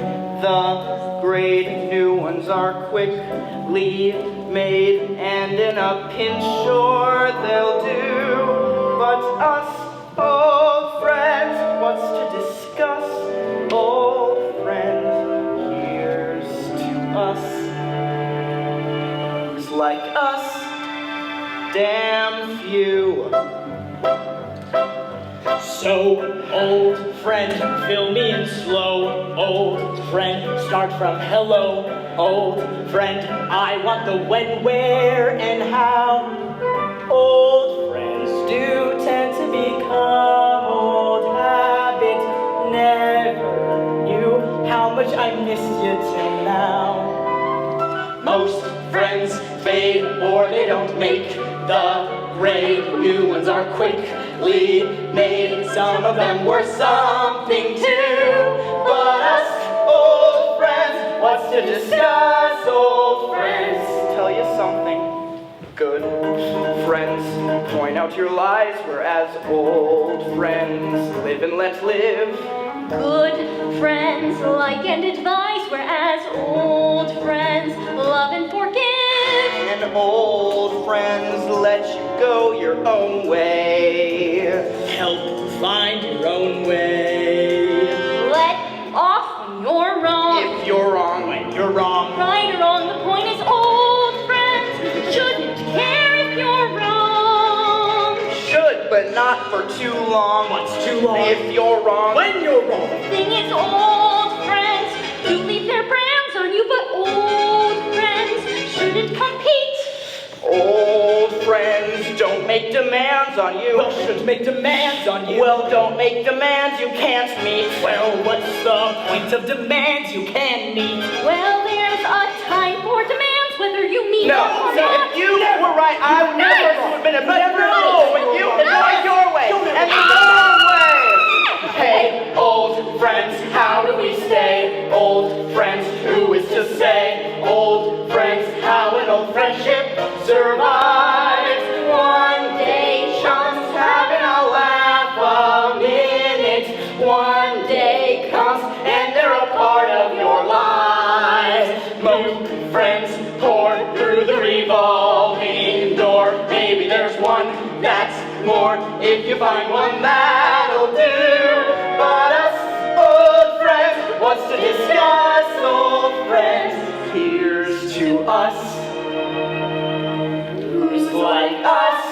the grade. New ones are quickly made and in a pinch sure they'll do. But us, old friends, what's to discuss? Old friends, here's to us. Who's like us? Damn few. So, old friend, fill me in slow. Old friend, start from hello. Old friend, I want the when, where, and how. Old friends do tend to become old habit. Never knew how much I missed you till now. Most friends fade or they don't make the grade. New ones are quickly made. Some of them were something too. But us, old friends, what's to discuss? Old friends, tell you something. Good friends point out your lies, whereas old friends live and let live. Good friends like and advise, whereas old friends love and forgive. And old friends let you go your own way. Help find your own way. Let off when you're wrong. If you're wrong, When you're wrong. Right or wrong, the point is old friends shouldn't care if you're wrong. should, but not for too long. What's too long? If you're wrong. When you're wrong. The thing is, old friends do leave their brands on you, but old friends shouldn't compete. Old friends don't make demands on you. Well, should make demands on you. Well, don't make demands you can't meet. Well, what's the point of demands you can meet? Well, there's a time for demands, whether you meet No, or so not. if you were right, I would never have been a better but you did it your way and the wrong way. Hey, old friends, how do we stay? Old friends, who is to say? Old friends, how an old friendship survives. One day, chums having a laugh a minute. One day, more if you find one that'll do. But us old friends wants to discuss old friends. Here's to us. Who's like us?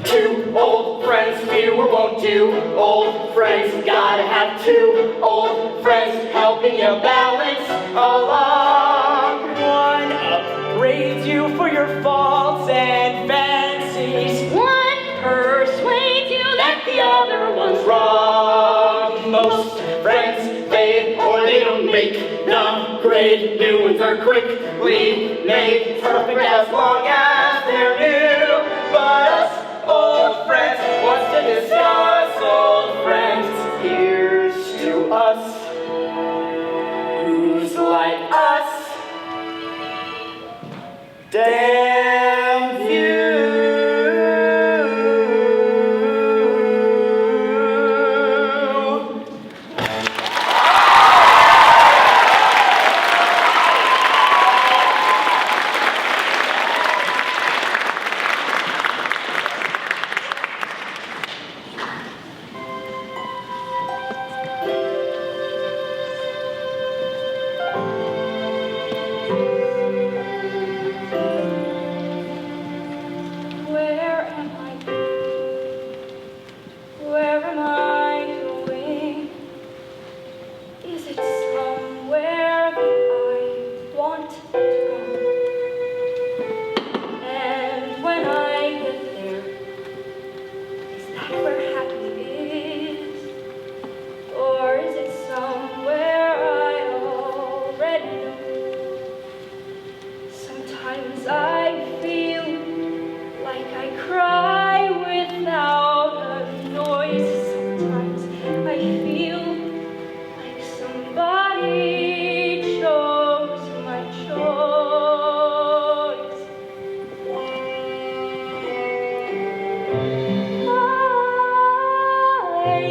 Two old friends, fewer won't do. Old friends, gotta have two old friends helping you balance along. One upbraids you for your faults and fancies. One persuades you that the other one's Wrong. Most friends fade or they don't make the grade. New ones are quickly made, perfect as long as they're new. But us old friends wants to discuss old friends. Here's to us. Who's like us? Damn few. Where am I? Where am I going? Is it somewhere that I want to go? And when I get there, is that where happy is? Or is it somewhere I already know? Sometimes I feel like I cry without a noise. Sometimes I feel like somebody chose my choice. I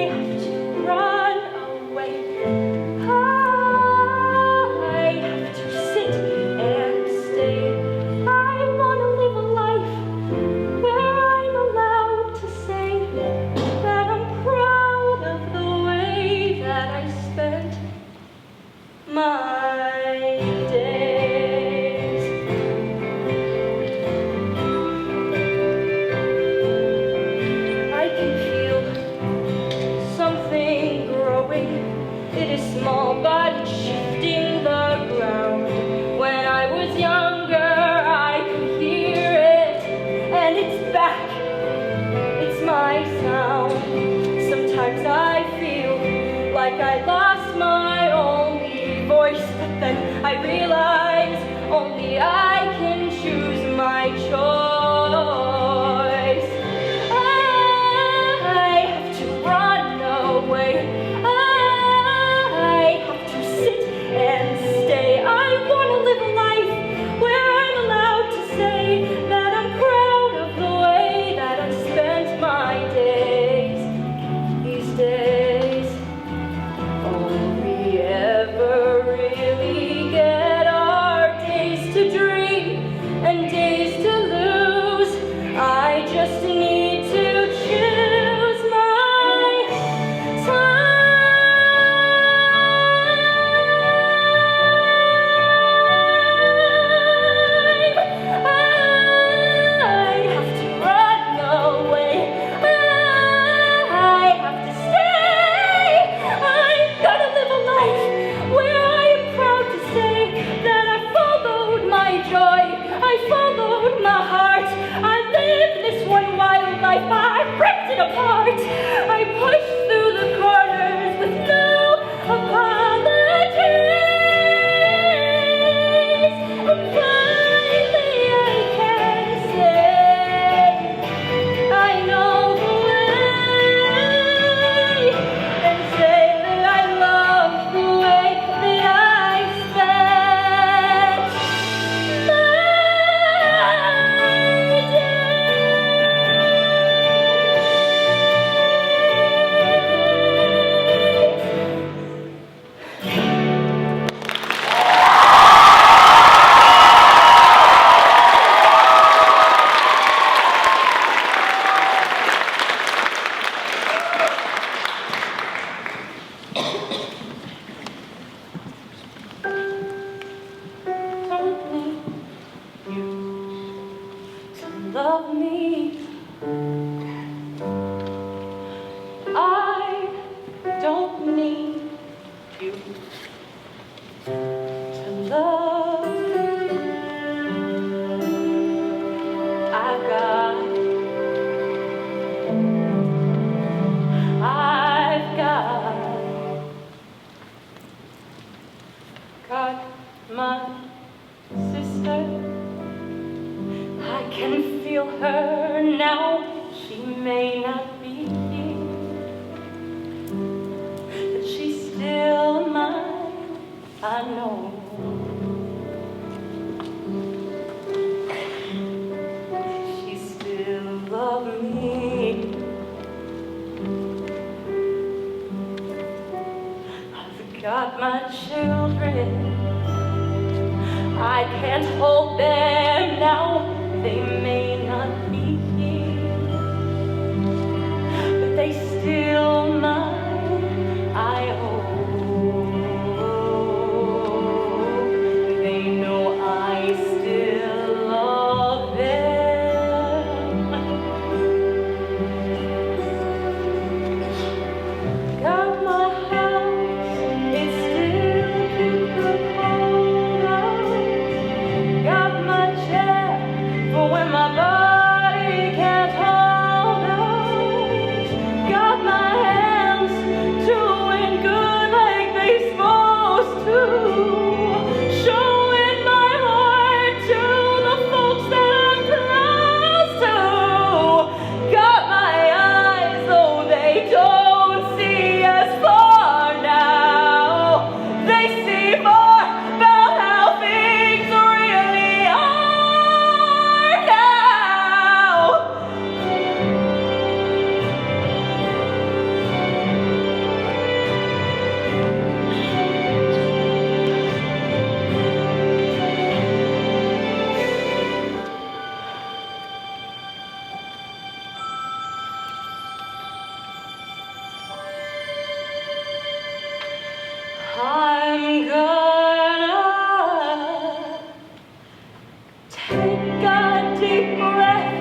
have to run away. I have to sit and stay. I want to live a life where I'm allowed to say that I'm proud of the way that I spent my days. I can feel something growing. It is small but it's shifting the ground. When I was younger, I could hear it, and it's back. It's my sound. Sometimes I feel like I lost my only voice, but then I realize only I can choose my choice. I have to run away. I have to sit and stay. I want to live a life where I'm allowed to say that I'm proud of the way that I spent my days. These days, all we ever really get are days to dream and days to lose. I just need to choose my time. I have to run away. I have to stay. I gotta live a life where I am proud to say that I followed my joy. I followed my heart. I lived this one wild life. I ripped it apart. I pushed through the corners with no apologies. And finally I can say I know the way, and say that I love the way that I spent my days. may not be here, but she's still mine, I know. She still loves me. I've got my children, I can't hold them now. They may not be here, but they still mine, I hope. They know I still love them. Got my house, it still keeps the cold out. Got my chair for when my body can't hold out. Got my hands doing good like they supposed to. Showing my heart to the folks that I'm close to. Got my eyes, though they don't see as far now. They see more about how things really are now. I'm gonna take a deep breath.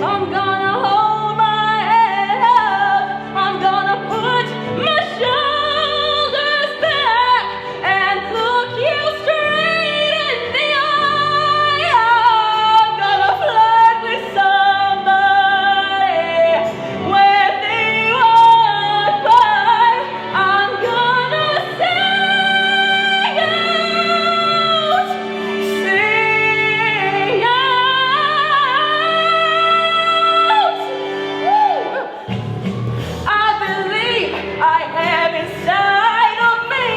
I'm gonna hold my head up. I'm gonna put my shoulders back and look you straight in the eye. I'm gonna flirt with somebody when they walk by. I'm gonna sing out, sing out. Woo! I believe I have inside of me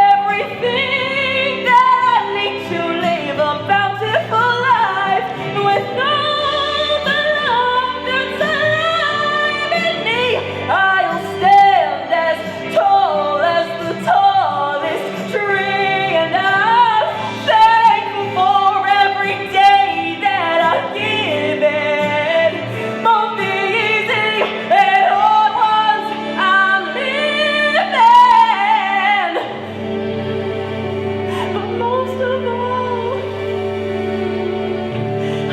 everything that I need to live a bountiful life. With all the love that's alive in me, I'll stand as tall as the tallest tree. And I'm thankful for every day that I've given, both the easy and hard ones I'm living. But most of all,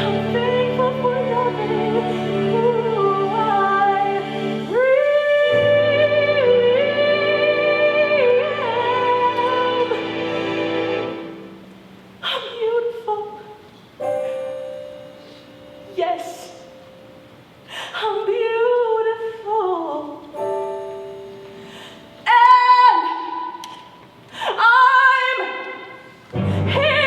I'm thankful for loving who I really am. I'm beautiful. Yes, I'm beautiful. And I'm here.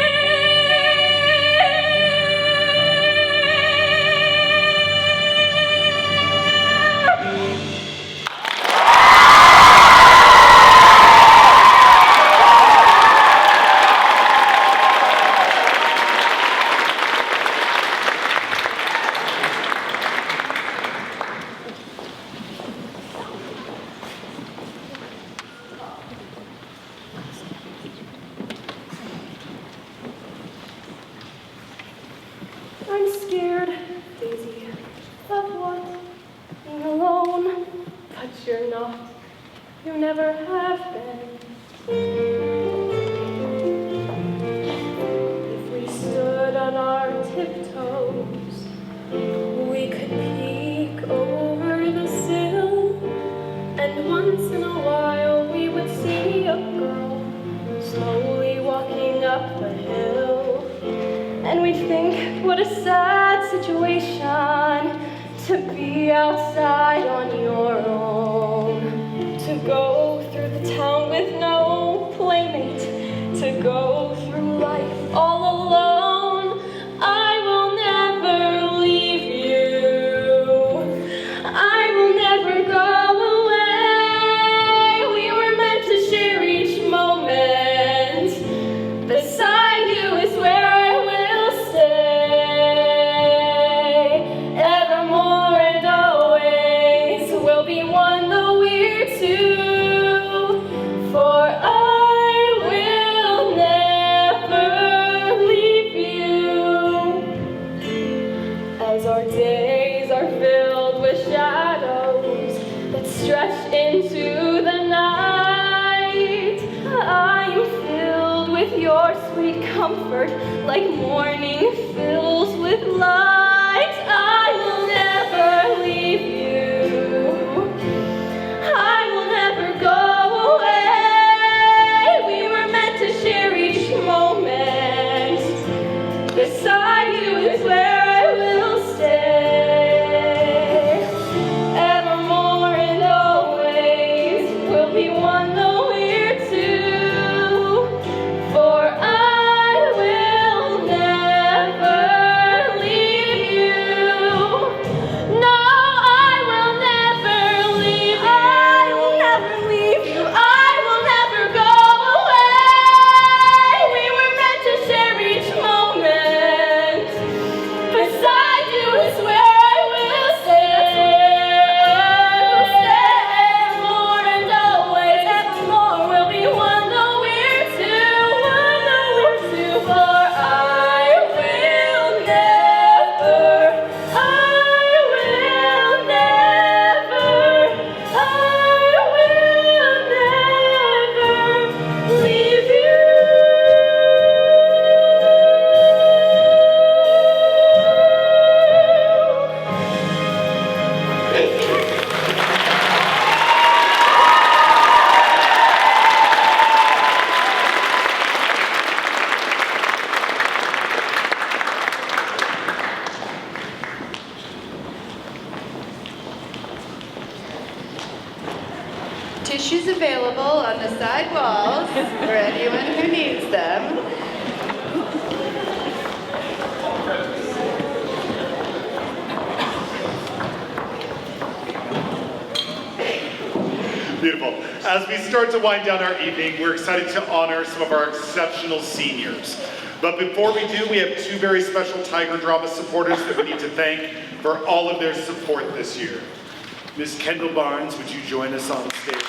I'm scared, Daisy, of what? Being alone. But you're not. You never have been. If we stood on our tiptoes, we could peek over the sill. And once in a while we would see a girl slowly walking up the hill. And we'd think, what a sad situation to be outside on your own. To go through the town with no playmate. To go through life all alone. I will never leave you. the shadows that stretch into the night. I'm filled with your sweet comfort, like morning fills with light. I will never leave you. I will never go away. We were meant to share each moment. Beside you is where I will stay. Evermore and always we'll be one though we're two. For I will never leave you. No, I will never leave you. I will never leave you. I will never go away. We were meant to share each moment. Beside you is where I will stay. Evermore and always, evermore we'll be one though we're two. One though we're two. For I will never leave you. Tissues available on the side walls for anyone who needs them. Beautiful. As we start to wind down our evening, we're excited to honor some of our exceptional seniors. But before we do, we have two very special Tiger Drama supporters that we need to thank for all of their support this year. Miss Kendall Barnes, would you join us on stage?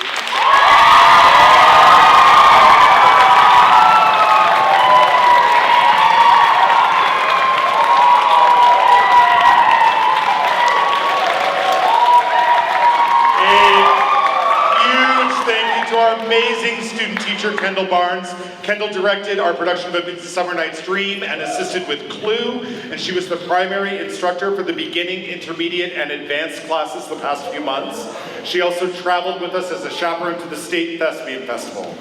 Our amazing student teacher, Kendall Barnes. Kendall directed our production of A Midsummer Night's Dream and assisted with Clue, and she was the primary instructor for the beginning, intermediate, and advanced classes the past few months. She also traveled with us as a chaperone to the State Thespian Festival.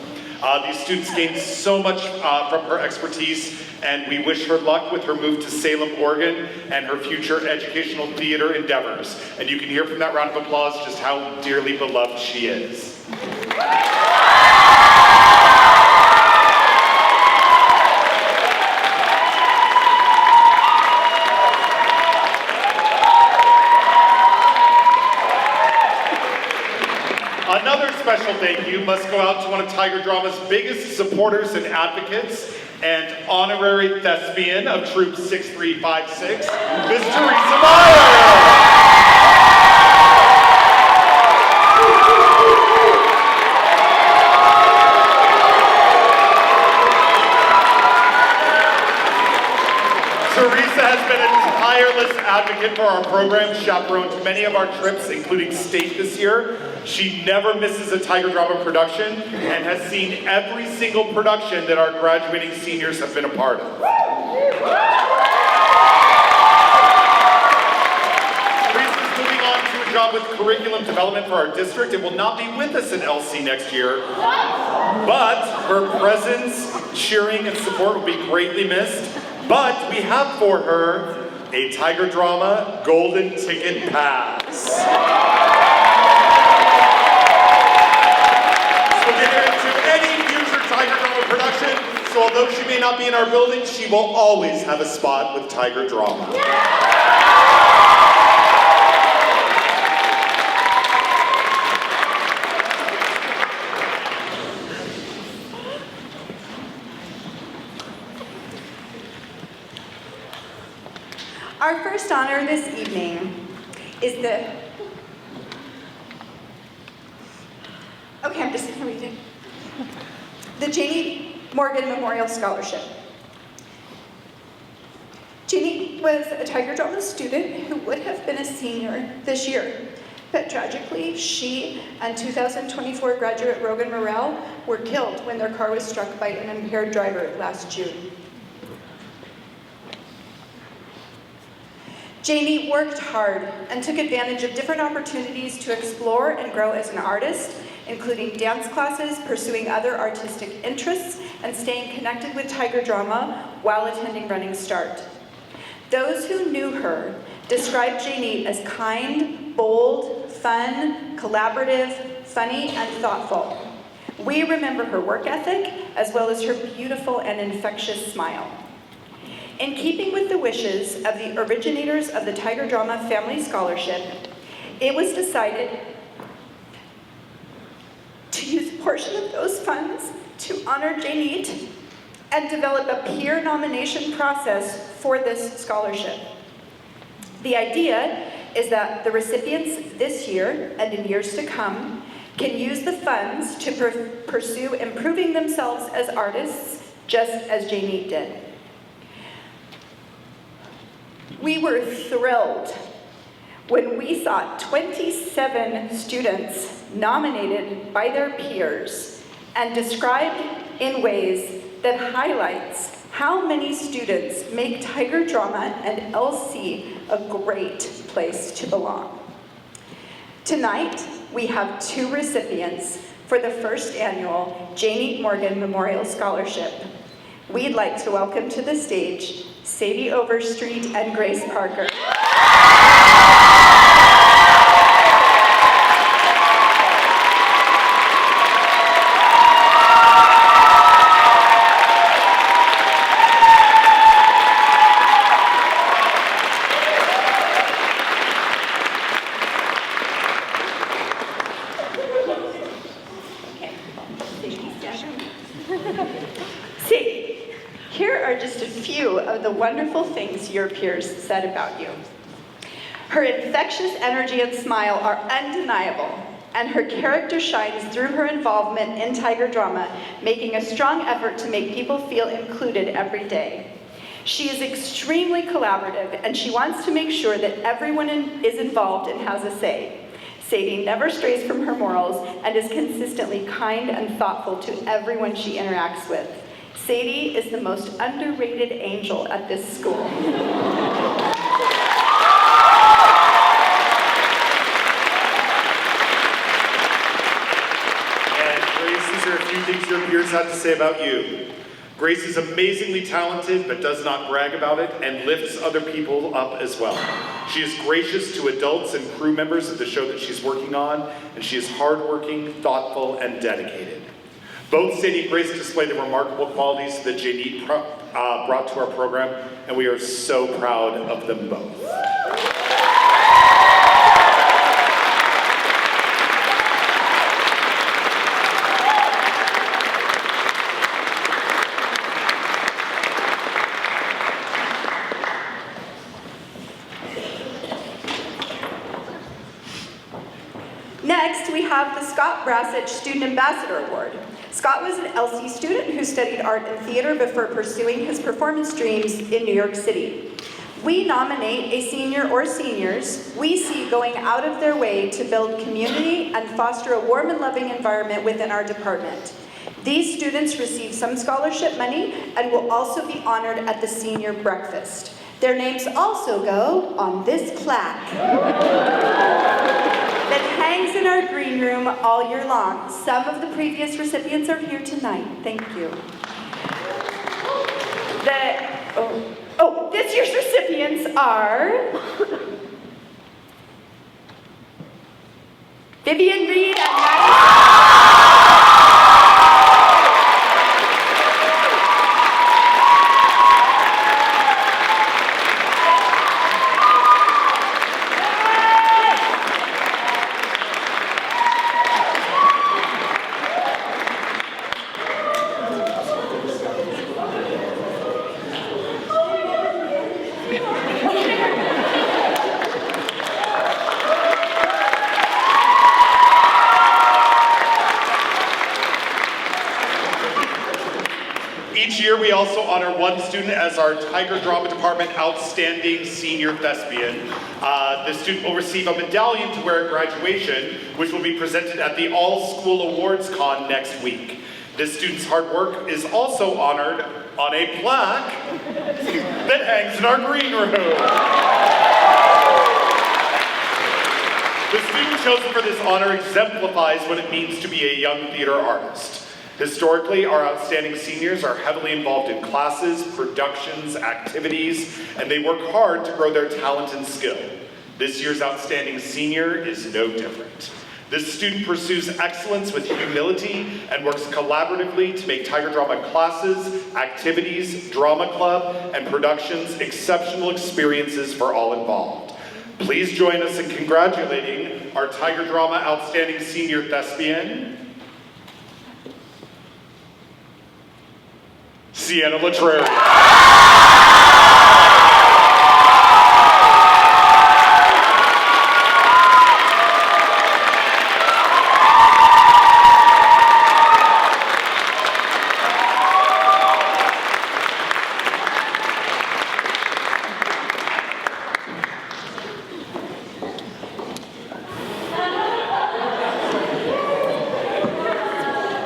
These students gained so much from her expertise, and we wish her luck with her move to Salem, Oregon, and her future educational theater endeavors. And you can hear from that round of applause just how dearly beloved she is. Another special thank you must go out to one of Tiger Drama's biggest supporters and advocates, and honorary thespian of Troop 6356, Miss Teresa Meyer. Teresa has been a tireless advocate for our program, chaperoned many of our trips, including state this year. She never misses a Tiger Drama production and has seen every single production that our graduating seniors have been a part of. Teresa's moving on to a job with curriculum development for our district and will not be with us in LC next year. But her presence, cheering, and support will be greatly missed. But we have for her a Tiger Drama Golden Ticket Pass. So we'll get her into any future Tiger Drama production, so although she may not be in our building, she will always have a spot with Tiger Drama. Our first honor this evening is the... Okay, I'm just gonna read it. The Janie Morgan Memorial Scholarship. Janie Janie was a Tiger Drama student who would have been a senior this year. But tragically, she and 2024 graduate Rogan Morrell were killed when their car was struck by an impaired driver last June. Janie worked hard and took advantage of different opportunities to explore and grow as an artist, including dance classes, pursuing other artistic interests, and staying connected with Tiger Drama while attending Running Start. Those who knew her described Janie as kind, bold, fun, collaborative, funny, and thoughtful. We remember her work ethic, as well as her beautiful and infectious smile. In keeping with the wishes of the originators of the Tiger Drama Family Scholarship, it was decided to use a portion of those funds to honor Janie and develop a peer nomination process for this scholarship. The idea is that the recipients this year and in years to come can use the funds to pursue improving themselves as artists, just as Janie did. We were thrilled when we saw 27 students nominated by their peers and described in ways that highlights how many students make Tiger Drama and LC a great place to belong. Tonight, we have 2 recipients for the first annual Janie Morgan Memorial Scholarship. We'd like to welcome to the stage Sadie Overstreet and Grace Parker. Sadie, here are just a few of the wonderful things your peers said about you. Her infectious energy and smile are undeniable, and her character shines through her involvement in Tiger Drama, making a strong effort to make people feel included every day. She is extremely collaborative, and she wants to make sure that everyone is involved and has a say. Sadie never strays from her morals and is consistently kind and thoughtful to everyone she interacts with. Sadie is the most underrated angel at this school. And Grace, these are a few things your peers had to say about you. Grace is amazingly talented, but does not brag about it, and lifts other people up as well. She is gracious to adults and crew members of the show that she's working on, and she is hardworking, thoughtful, and dedicated. Both Sadie and Grace display the remarkable qualities that Janie brought to our program, and we are so proud of them both. Next, we have the Scott Brassich Student Ambassador Award. Scott was an LC student who studied art and theater before pursuing his performance dreams in New York City. We nominate a senior or seniors we see going out of their way to build community and foster a warm and loving environment within our department. These students receive some scholarship money and will also be honored at the senior breakfast. Their names also go on this plaque that hangs in our green room all year long. Some of the previous recipients are here tonight. Thank you. This year's recipients are Vivian Reed and year, we also honor one student as our Tiger Drama Department Outstanding Senior Thespian. This student will receive a medallion to wear at graduation, which will be presented at the All School Awards Con next week. This student's hard work is also honored on a plaque that hangs in our green room. The student chosen for this honor exemplifies what it means to be a young theater artist. Historically, our outstanding seniors are heavily involved in classes, productions, activities, and they work hard to grow their talent and skill. This year's outstanding senior is no different. This student pursues excellence with humility and works collaboratively to make Tiger Drama classes, activities, drama club, and productions exceptional experiences for all involved. Please join us in congratulating our Tiger Drama Outstanding Senior Thespian, Sienna Latreri.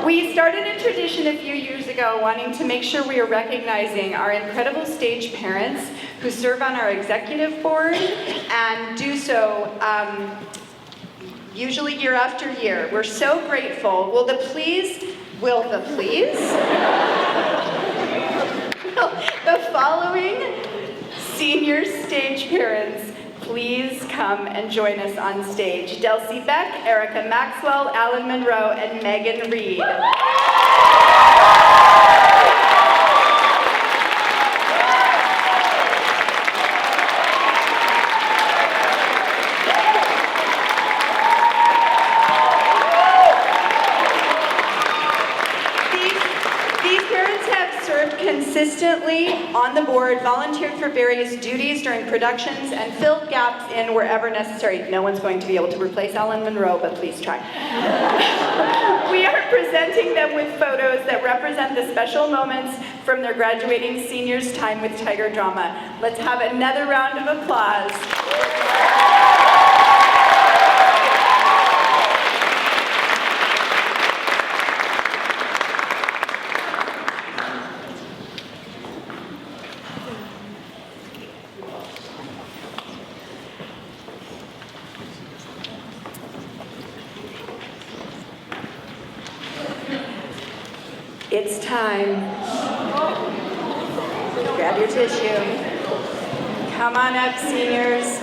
We started a tradition a few years ago wanting to make sure we are recognizing our incredible stage parents who serve on our executive board and do so usually year after year. We're so grateful. Will the following senior stage parents please come and join us on stage? Delcy Beck, Erica Maxwell, Alan Monroe, and Megan Reed. These parents have served consistently on the board, volunteered for various duties during productions, and filled gaps in wherever necessary. No one's going to be able to replace Alan Monroe, but please try. We are presenting them with photos that represent the special moments from their graduating seniors' time with Tiger Drama. Let's have another round of applause. It's time. Grab your tissue. Come on up, seniors.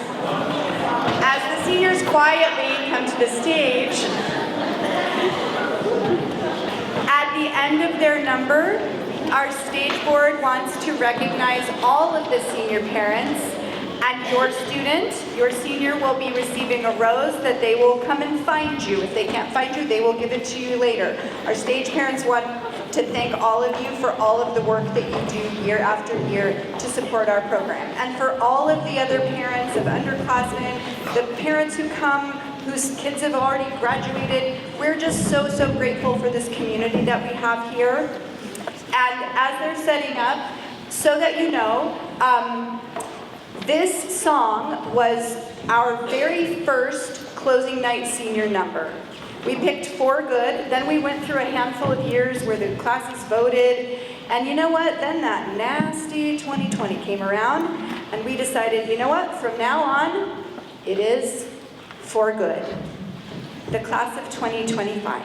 As the seniors quietly come to the stage, at the end of their number, our stage board wants to recognize all of the senior parents, and your student, your senior, will be receiving a rose that they will come and find you. If they can't find you, they will give it to you later. Our stage parents want to thank all of you for all of the work that you do year after year to support our program. And for all of the other parents of underclassmen, the parents who come, whose kids have already graduated, we're just so, so grateful for this community that we have here. And as they're setting up, so that you know, this song was our very first closing night senior number. We picked For Good, then we went through a handful of years where the classes voted, and you know what? Then that nasty 2020 came around, and we decided, you know what? From now on, it is For Good. The class of 2025.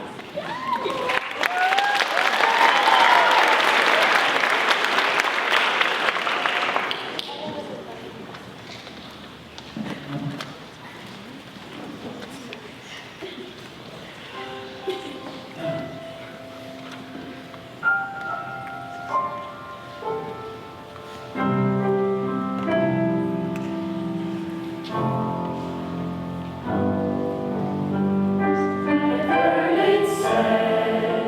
It said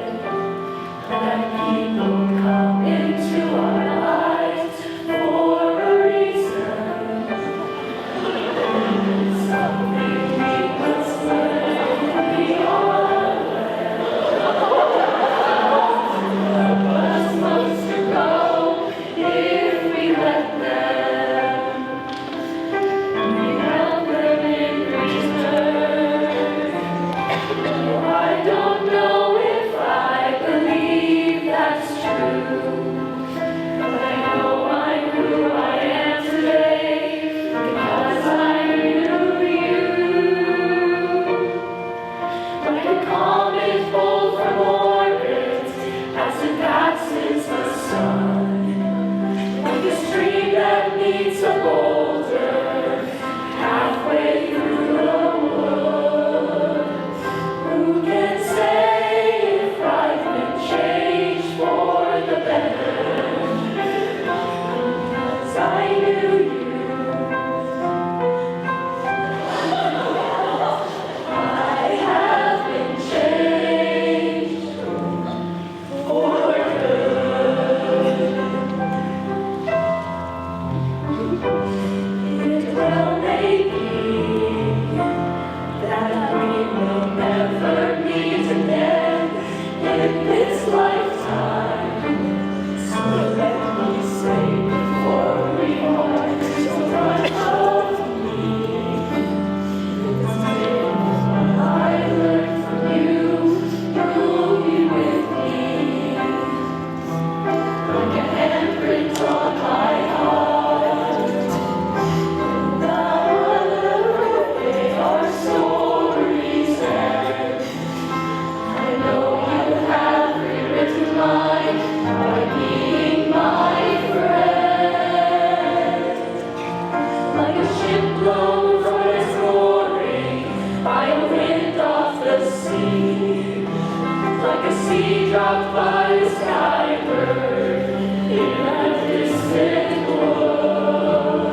dropped by a skybird in a distant wood.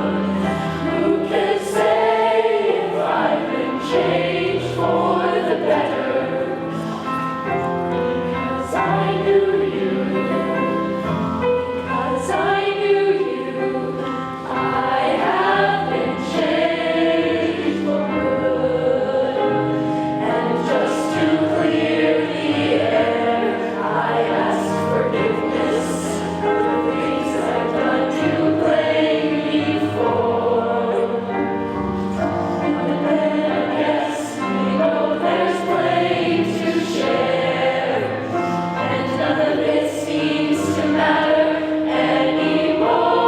Who can say if I've been changed for the better? Because I knew you. Because I knew you. I have been changed for good. And just to clear the air, I ask forgiveness for the things I've done to blame me for. But then I guess we know there's blame to share, and none of it seems to matter anymore.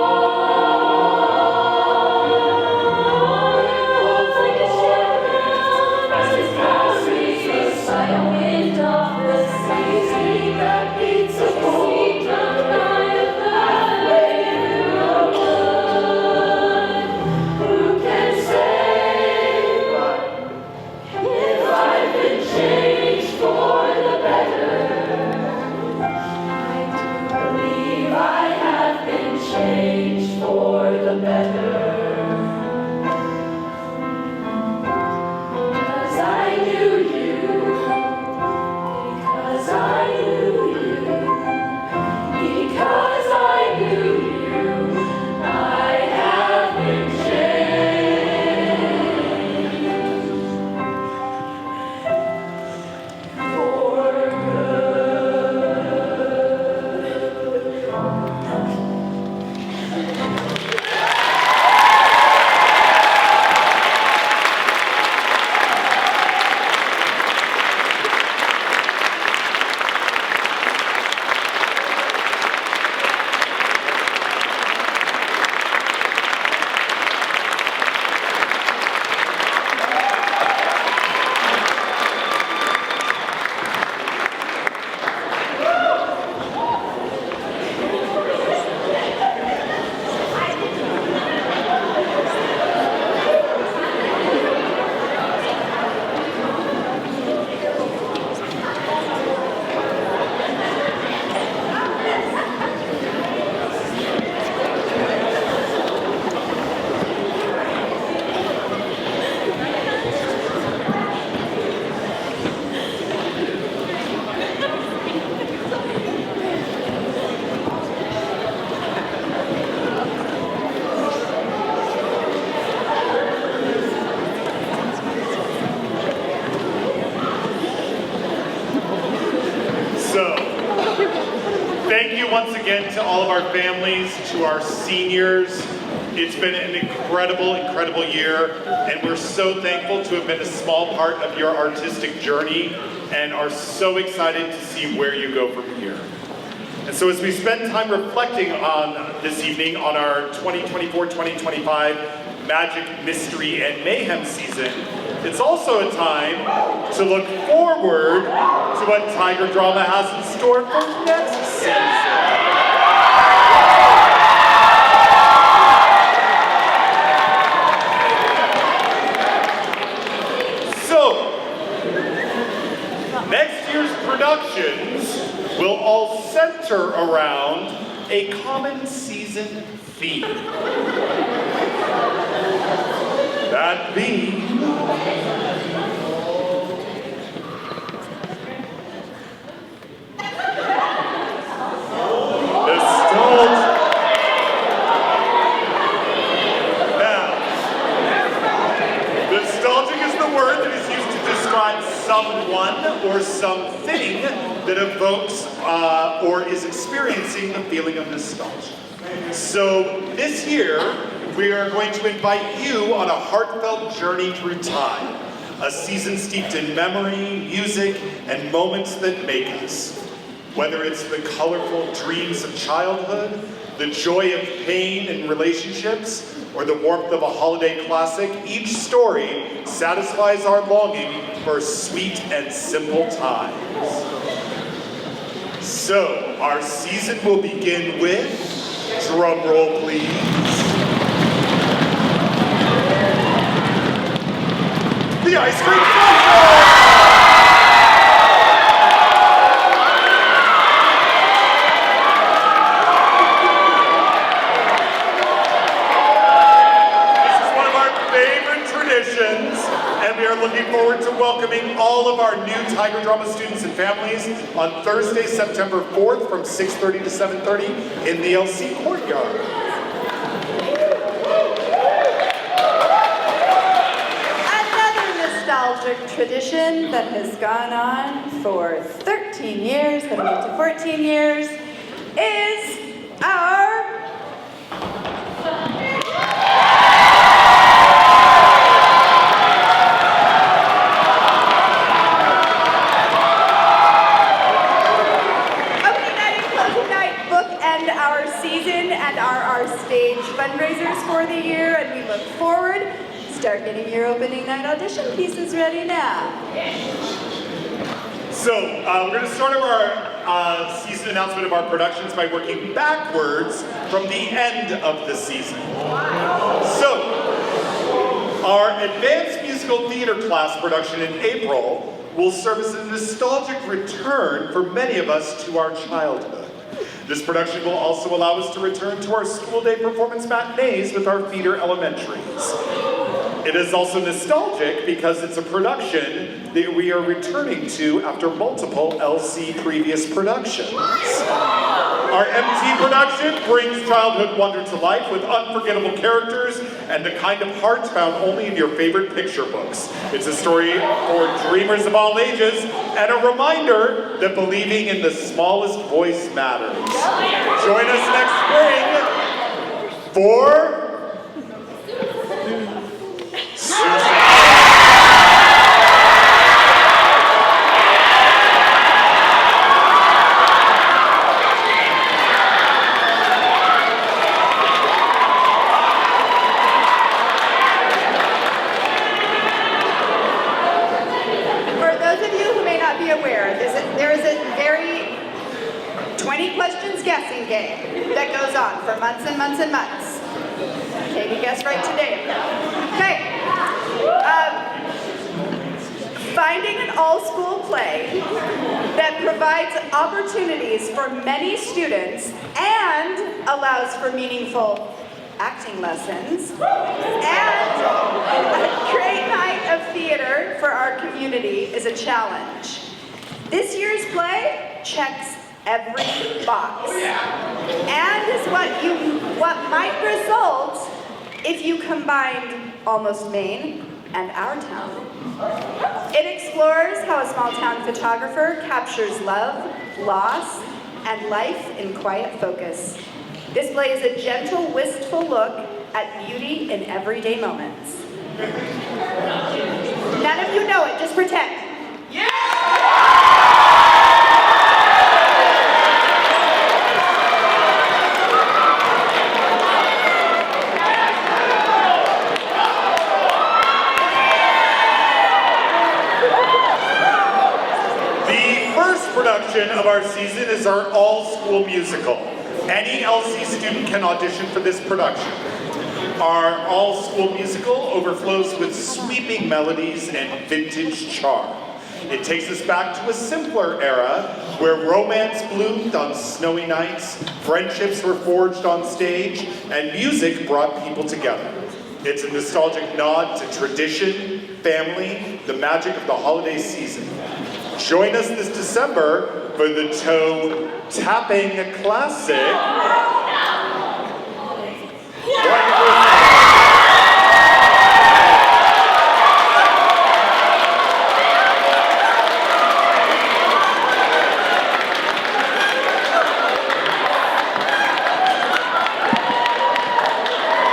Holds like a shadow as it carries by a wind of the sea that beats a cold by a highway through the wood. Who can say if I've been changed for the better? I do believe I have been changed for the better. Because I knew you. Because I knew you. Because I knew you. I have been changed for So, thank you once again to all of our families, to our seniors. It's been an incredible, incredible year, and we're so thankful to have been a small part of your artistic journey and are so excited to see where you go from here. And so as we spend time reflecting on this evening on our 2024-2025 Magic, Mystery, and Mayhem season, it's also a time to look forward to what Tiger Drama has in store for next season. So, next year's productions will all center around a common season theme. That being nostalgia. Now, nostalgic is the word that is used to describe someone or something that evokes or is experiencing the feeling of nostalgia. So this year, we are going to invite you on a heartfelt journey through time, a season steeped in memory, music, and moments that make us. Whether it's the colorful dreams of childhood, the joy of pain in relationships, or the warmth of a holiday classic, each story satisfies our longing for sweet and simple times. So, our season will begin with, drum roll please, the Ice Cream Festival! welcoming all of our new Tiger Drama students and families on Thursday, September 4th from 6:30 to 7:30 in the LC Courtyard. Nostalgic tradition that has gone on for 13 years, going into 14 years, is our opening night and closing night bookend our season and are our stage fundraisers for the year, and we look forward. Start getting your opening night audition pieces ready now. So we're going to start our season announcement of our productions by working backwards from the end of the season. So our advanced musical theater class production in April will serve as a nostalgic return for many of us to our childhood. This production will also allow us to return to our school day performance matinees with our feeder elementaries. It is also nostalgic because it's a production that we are returning to after multiple LC previous productions. Our MT production brings childhood wonder to life with unforgettable characters and the kind of heart found only in your favorite picture books. It's a story for dreamers of all ages and a reminder that believing in the smallest voice matters. Join us next spring for there is a very 20 questions guessing game that goes on for months and months and months. Katie guessed right today. Okay. Finding an all-school play that provides opportunities for many students and allows for meaningful acting lessons and a great night of theater for our community is a challenge. This year's play checks every box and is what might result if you combined Almost Maine and Our Town. It explores how a small-town photographer captures love, loss, and life in quiet focus. This play is a gentle, wistful look at beauty in everyday moments. None of you know it, just pretend. Production of our season is our all-school musical. Any LC student can audition for this production. Our all-school musical overflows with sweeping melodies and vintage charm. It takes us back to a simpler era where romance bloomed on snowy nights, friendships were forged on stage, and music brought people together. It's a nostalgic nod to tradition, family, the magic of the holiday season. Join us this December for the Toe Tapping Classic.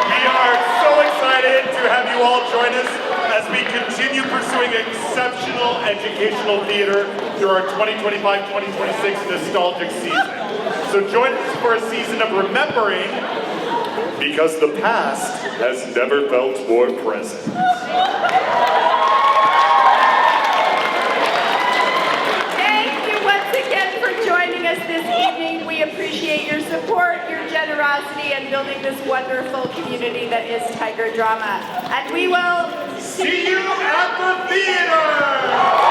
We are so excited to have you all join us as we continue pursuing exceptional educational theater through our 2025-2026 nostalgic season. So join us for a season of remembering, because the past has never felt more present. Thank you once again for joining us this evening. We appreciate your support, your generosity, and building this wonderful community that is Tiger Drama. And we will see you at the theater!